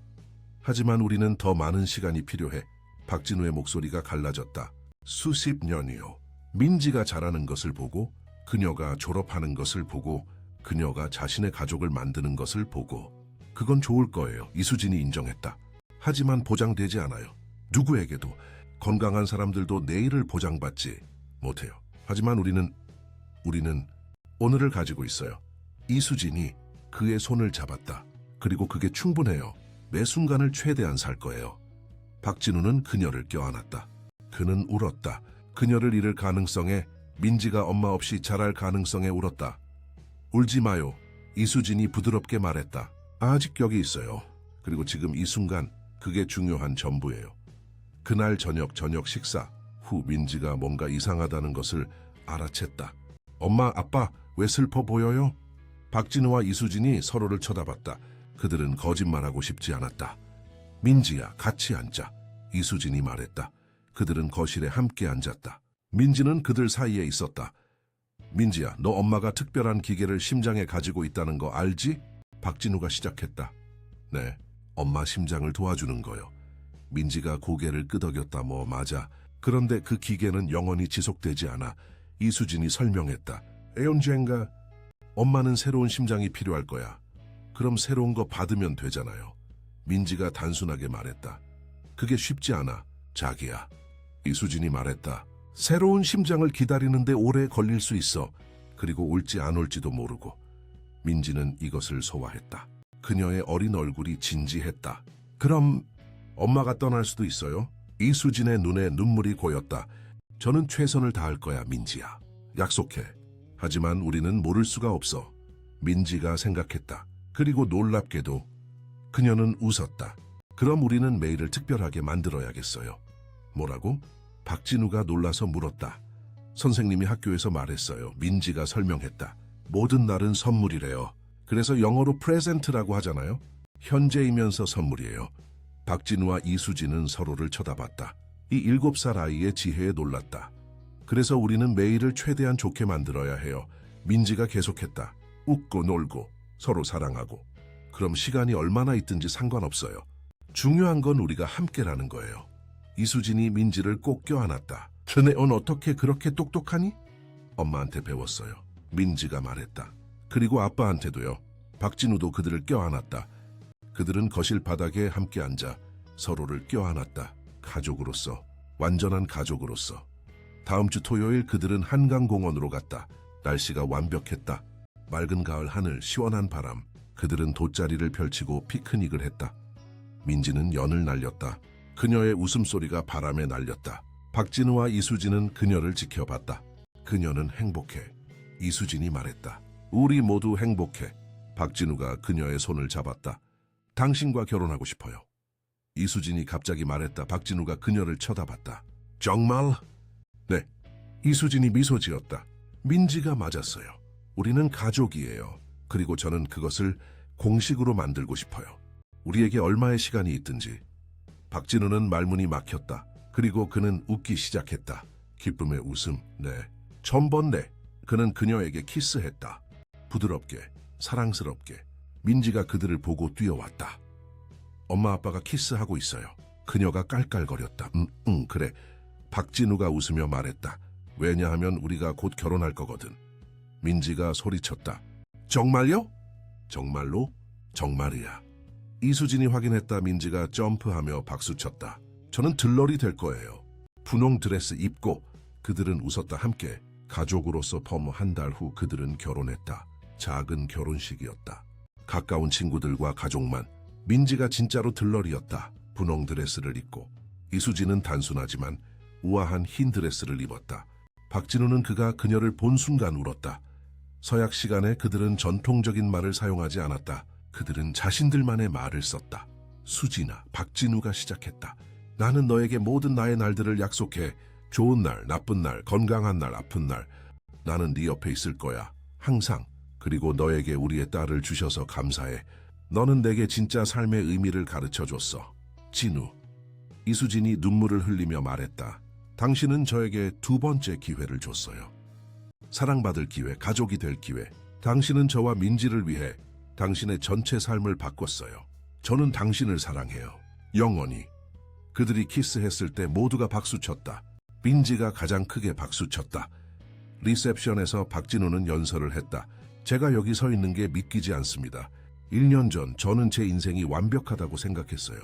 하지만 우리는 더 많은 시간이 필요해. 박진우의 목소리가 갈라졌다. 수십 년이요. 민지가 자라는 것을 보고, 그녀가 졸업하는 것을 보고, 그녀가 자신의 가족을 만드는 것을 보고. 그건 좋을 거예요. 이수진이 인정했다. 하지만 보장되지 않아요. 누구에게도. 건강한 사람들도 내일을 보장받지 못해요. 하지만 우리는 오늘을 가지고 있어요. 이수진이 그의 손을 잡았다. 그리고 그게 충분해요. 매 순간을 최대한 살 거예요. 박진우는 그녀를 껴안았다. 그는 울었다. 그녀를 잃을 가능성에, 민지가 엄마 없이 자랄 가능성에 울었다. 울지 마요. 이수진이 부드럽게 말했다. 아직 여기 있어요. 그리고 지금 이 순간 그게 중요한 전부예요. 그날 저녁 식사 후 민지가 뭔가 이상하다는 것을 알아챘다. 엄마, 아빠, 왜 슬퍼 보여요? 박진우와 이수진이 서로를 쳐다봤다. 그들은 거짓말하고 싶지 않았다. 민지야, 같이 앉자. 이수진이 말했다. 그들은 거실에 함께 앉았다. 민지는 그들 사이에 있었다. 민지야, 너 엄마가 특별한 기계를 심장에 가지고 있다는 거 알지? 박진우가 시작했다. 네, 엄마 심장을 도와주는 거요. 민지가 고개를 끄덕였다. 뭐 맞아. 그런데 그 기계는 영원히 지속되지 않아. 이수진이 설명했다. 언젠가 엄마는 새로운 심장이 필요할 거야. 그럼 새로운 거 받으면 되잖아요. 민지가 단순하게 말했다. 그게 쉽지 않아, 자기야. 이수진이 말했다. 새로운 심장을 기다리는데 오래 걸릴 수 있어. 그리고 올지 안 올지도 모르고. 민지는 이것을 소화했다. 그녀의 어린 얼굴이 진지했다. 그럼 엄마가 떠날 수도 있어요? 이수진의 눈에 눈물이 고였다. 저는 최선을 다할 거야, 민지야. 약속해. 하지만 우리는 모를 수가 없어. 민지가 생각했다. 그리고 놀랍게도 그녀는 웃었다. 그럼 우리는 매일을 특별하게 만들어야겠어요. 뭐라고? 박진우가 놀라서 물었다. 선생님이 학교에서 말했어요. 민지가 설명했다. 모든 날은 선물이래요. 그래서 영어로 프레젠트라고 하잖아요. 현재이면서 선물이에요. 박진우와 이수진은 서로를 쳐다봤다. 이 7살 아이의 지혜에 놀랐다. 그래서 우리는 매일을 최대한 좋게 만들어야 해요. 민지가 계속했다. 웃고 놀고 서로 사랑하고. 그럼 시간이 얼마나 있든지 상관없어요. 중요한 건 우리가 함께라는 거예요. 이수진이 민지를 꼭 껴안았다. 넌 어떻게 그렇게 똑똑하니? 엄마한테 배웠어요. 민지가 말했다. 그리고 아빠한테도요. 박진우도 그들을 껴안았다. 그들은 거실 바닥에 함께 앉아 서로를 껴안았다. 가족으로서, 완전한 가족으로서. 다음 주 토요일 그들은 한강공원으로 갔다. 날씨가 완벽했다. 맑은 가을 하늘, 시원한 바람. 그들은 돗자리를 펼치고 피크닉을 했다. 민지는 연을 날렸다. 그녀의 웃음소리가 바람에 날렸다. 박진우와 이수진은 그녀를 지켜봤다. 그녀는 행복해. 이수진이 말했다. 우리 모두 행복해. 박진우가 그녀의 손을 잡았다. 당신과 결혼하고 싶어요. 이수진이 갑자기 말했다. 박진우가 그녀를 쳐다봤다. 정말? 네. 이수진이 미소 지었다. 민지가 맞았어요. 우리는 가족이에요. 그리고 저는 그것을 공식으로 만들고 싶어요. 우리에게 얼마의 시간이 있든지. 박진우는 말문이 막혔다. 그리고 그는 웃기 시작했다. 기쁨의 웃음, 네. 전번네. 그는 그녀에게 키스했다. 부드럽게, 사랑스럽게. 민지가 그들을 보고 뛰어왔다. 엄마 아빠가 키스하고 있어요. 그녀가 깔깔거렸다. 그래. 박진우가 웃으며 말했다. 왜냐하면 우리가 곧 결혼할 거거든. 민지가 소리쳤다. 정말요? 정말로? 정말이야. 이수진이 확인했다. 민지가 점프하며 박수쳤다. 저는 들러리 될 거예요. 분홍 드레스 입고. 그들은 웃었다. 함께. 가족으로서 펌 한 달 후 그들은 결혼했다. 작은 결혼식이었다. 가까운 친구들과 가족만. 민지가 진짜로 들러리였다. 분홍 드레스를 입고. 이수진은 단순하지만 우아한 흰 드레스를 입었다. 박진우는 그가 그녀를 본 순간 울었다. 서약 시간에 그들은 전통적인 말을 사용하지 않았다. 그들은 자신들만의 말을 썼다. 수진아, 박진우가 시작했다. 나는 너에게 모든 나의 날들을 약속해. 좋은 날, 나쁜 날, 건강한 날, 아픈 날. 나는 네 옆에 있을 거야. 항상. 그리고 너에게 우리의 딸을 주셔서 감사해. 너는 내게 진짜 삶의 의미를 가르쳐줬어. 진우. 이수진이 눈물을 흘리며 말했다. 당신은 저에게 2번째 기회를 줬어요. 사랑받을 기회, 가족이 될 기회. 당신은 저와 민지를 위해 당신의 전체 삶을 바꿨어요. 저는 당신을 사랑해요. 영원히. 그들이 키스했을 때 모두가 박수쳤다. 민지가 가장 크게 박수쳤다. 리셉션에서 박진우는 연설을 했다. 제가 여기 서 있는 게 믿기지 않습니다. 1년 전 저는 제 인생이 완벽하다고 생각했어요.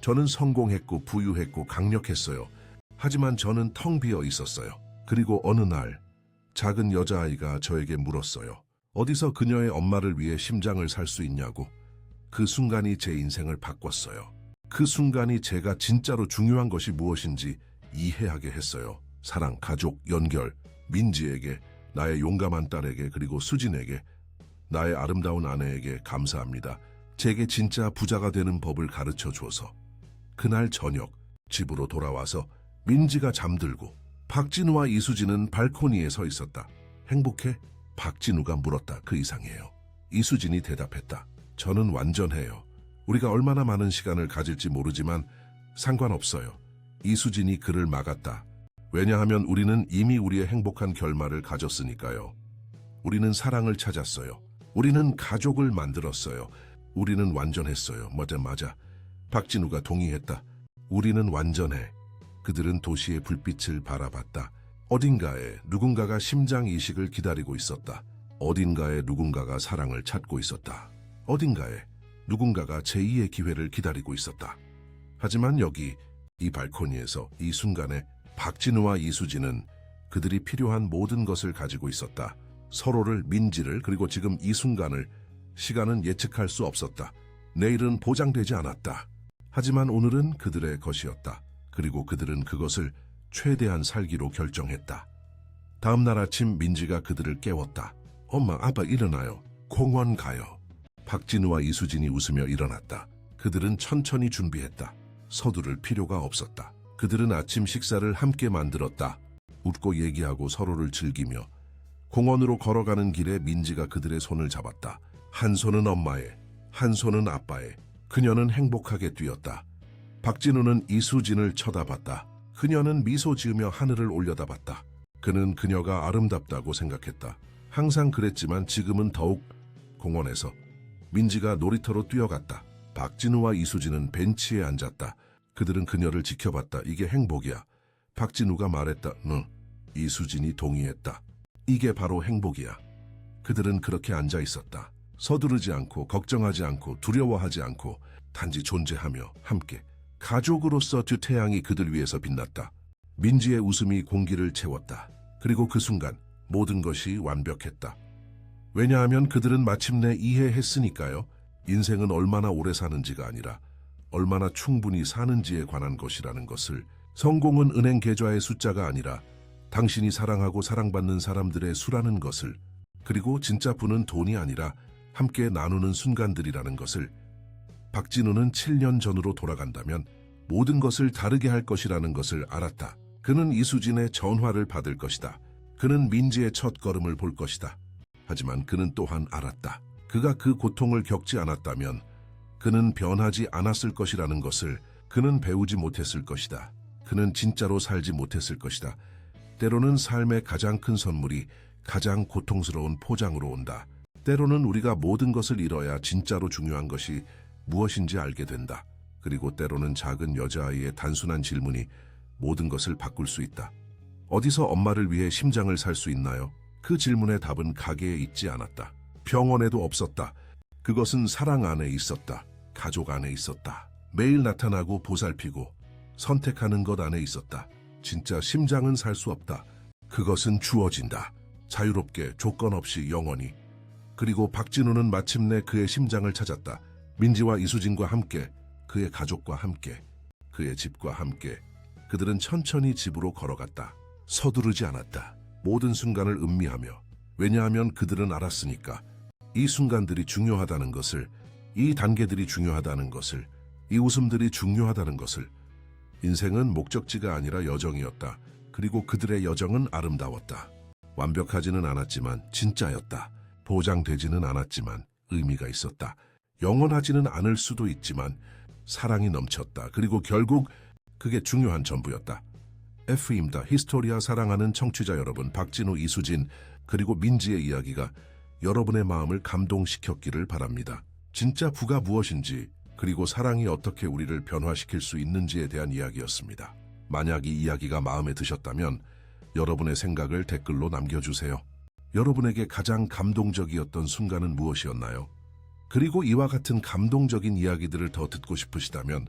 저는 성공했고 부유했고 강력했어요. 하지만 저는 텅 비어 있었어요. 그리고 어느 날 작은 여자아이가 저에게 물었어요. 어디서 그녀의 엄마를 위해 심장을 살 수 있냐고. 그 순간이 제 인생을 바꿨어요. 그 순간이 제가 진짜로 중요한 것이 무엇인지 이해하게 했어요. 사랑, 가족, 연결, 민지에게, 나의 용감한 딸에게, 그리고 수진에게, 나의 아름다운 아내에게 감사합니다. 제게 진짜 부자가 되는 법을 가르쳐 줘서. 그날 저녁 집으로 돌아와서 민지가 잠들고 박진우와 이수진은 발코니에 서 있었다. 행복해? 박진우가 물었다. 그 이상이에요. 이수진이 대답했다. 저는 완전해요. 우리가 얼마나 많은 시간을 가질지 모르지만 상관없어요. 이수진이 그를 막았다. 왜냐하면 우리는 이미 우리의 행복한 결말을 가졌으니까요. 우리는 사랑을 찾았어요. 우리는 가족을 만들었어요. 우리는 완전했어요. 맞아. 박진우가 동의했다. 우리는 완전해. 그들은 도시의 불빛을 바라봤다. 어딘가에 누군가가 심장 이식을 기다리고 있었다. 어딘가에 누군가가 사랑을 찾고 있었다. 어딘가에 누군가가 제2의 기회를 기다리고 있었다. 하지만 여기 이 발코니에서 이 순간에 박진우와 이수진은 그들이 필요한 모든 것을 가지고 있었다. 서로를, 민지를, 그리고 지금 이 순간을. 시간은 예측할 수 없었다. 내일은 보장되지 않았다. 하지만 오늘은 그들의 것이었다. 그리고 그들은 그것을 최대한 살기로 결정했다. 다음 날 아침 민지가 그들을 깨웠다. 엄마, 아빠 일어나요. 공원 가요. 박진우와 이수진이 웃으며 일어났다. 그들은 천천히 준비했다. 서두를 필요가 없었다. 그들은 아침 식사를 함께 만들었다. 웃고 얘기하고 서로를 즐기며 공원으로 걸어가는 길에 민지가 그들의 손을 잡았다. 한 손은 엄마의, 한 손은 아빠의. 그녀는 행복하게 뛰었다. 박진우는 이수진을 쳐다봤다. 그녀는 미소 지으며 하늘을 올려다봤다. 그는 그녀가 아름답다고 생각했다. 항상 그랬지만 지금은 더욱. 공원에서 민지가 놀이터로 뛰어갔다. 박진우와 이수진은 벤치에 앉았다. 그들은 그녀를 지켜봤다. 이게 행복이야. 박진우가 말했다. 응. 이수진이 동의했다. 이게 바로 행복이야. 그들은 그렇게 앉아 있었다. 서두르지 않고, 걱정하지 않고, 두려워하지 않고, 단지 존재하며 함께. 가족으로서 두 태양이 그들 위해서 빛났다. 민지의 웃음이 공기를 채웠다. 그리고 그 순간 모든 것이 완벽했다. 왜냐하면 그들은 마침내 이해했으니까요. 인생은 얼마나 오래 사는지가 아니라 얼마나 충분히 사는지에 관한 것이라는 것을. 성공은 은행 계좌의 숫자가 아니라 당신이 사랑하고 사랑받는 사람들의 수라는 것을. 그리고 진짜 부는 돈이 아니라 함께 나누는 순간들이라는 것을. 박진우는 7년 전으로 돌아간다면 모든 것을 다르게 할 것이라는 것을 알았다. 그는 이수진의 전화를 받을 것이다. 그는 민지의 첫 걸음을 볼 것이다. 하지만 그는 또한 알았다. 그가 그 고통을 겪지 않았다면 그는 변하지 않았을 것이라는 것을. 그는 배우지 못했을 것이다. 그는 진짜로 살지 못했을 것이다. 때로는 삶의 가장 큰 선물이 가장 고통스러운 포장으로 온다. 때로는 우리가 모든 것을 잃어야 진짜로 중요한 것이 무엇인지 알게 된다. 그리고 때로는 작은 여자아이의 단순한 질문이 모든 것을 바꿀 수 있다. 어디서 엄마를 위해 심장을 살 수 있나요? 그 질문의 답은 가게에 있지 않았다. 병원에도 없었다. 그것은 사랑 안에 있었다. 가족 안에 있었다. 매일 나타나고 보살피고 선택하는 것 안에 있었다. 진짜 심장은 살 수 없다. 그것은 주어진다. 자유롭게, 조건 없이, 영원히. 그리고 박진우는 마침내 그의 심장을 찾았다. 민지와 이수진과 함께, 그의 가족과 함께, 그의 집과 함께. 그들은 천천히 집으로 걸어갔다. 서두르지 않았다. 모든 순간을 음미하며. 왜냐하면 그들은 알았으니까. 이 순간들이 중요하다는 것을, 이 단계들이 중요하다는 것을, 이 웃음들이 중요하다는 것을. 인생은 목적지가 아니라 여정이었다. 그리고 그들의 여정은 아름다웠다. 완벽하지는 않았지만 진짜였다. 보장되지는 않았지만 의미가 있었다. 영원하지는 않을 수도 있지만 사랑이 넘쳤다. 그리고 결국 그게 중요한 전부였다. F입니다. 히스토리아 사랑하는 청취자 여러분, 박진우, 이수진, 그리고 민지의 이야기가 여러분의 마음을 감동시켰기를 바랍니다. 진짜 부가 무엇인지, 그리고 사랑이 어떻게 우리를 변화시킬 수 있는지에 대한 이야기였습니다. 만약 이 이야기가 마음에 드셨다면 여러분의 생각을 댓글로 남겨주세요. 여러분에게 가장 감동적이었던 순간은 무엇이었나요? 그리고 이와 같은 감동적인 이야기들을 더 듣고 싶으시다면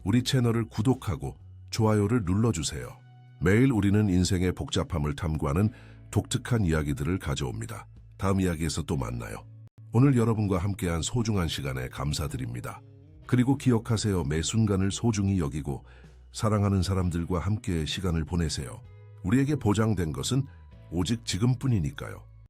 우리 채널을 구독하고 좋아요를 눌러주세요. 매일 우리는 인생의 복잡함을 탐구하는 독특한 이야기들을 가져옵니다. 다음 이야기에서 또 만나요. 오늘 여러분과 함께한 소중한 시간에 감사드립니다. 그리고 기억하세요. 매 순간을 소중히 여기고 사랑하는 사람들과 함께 시간을 보내세요. 우리에게 보장된 것은 오직 지금뿐이니까요.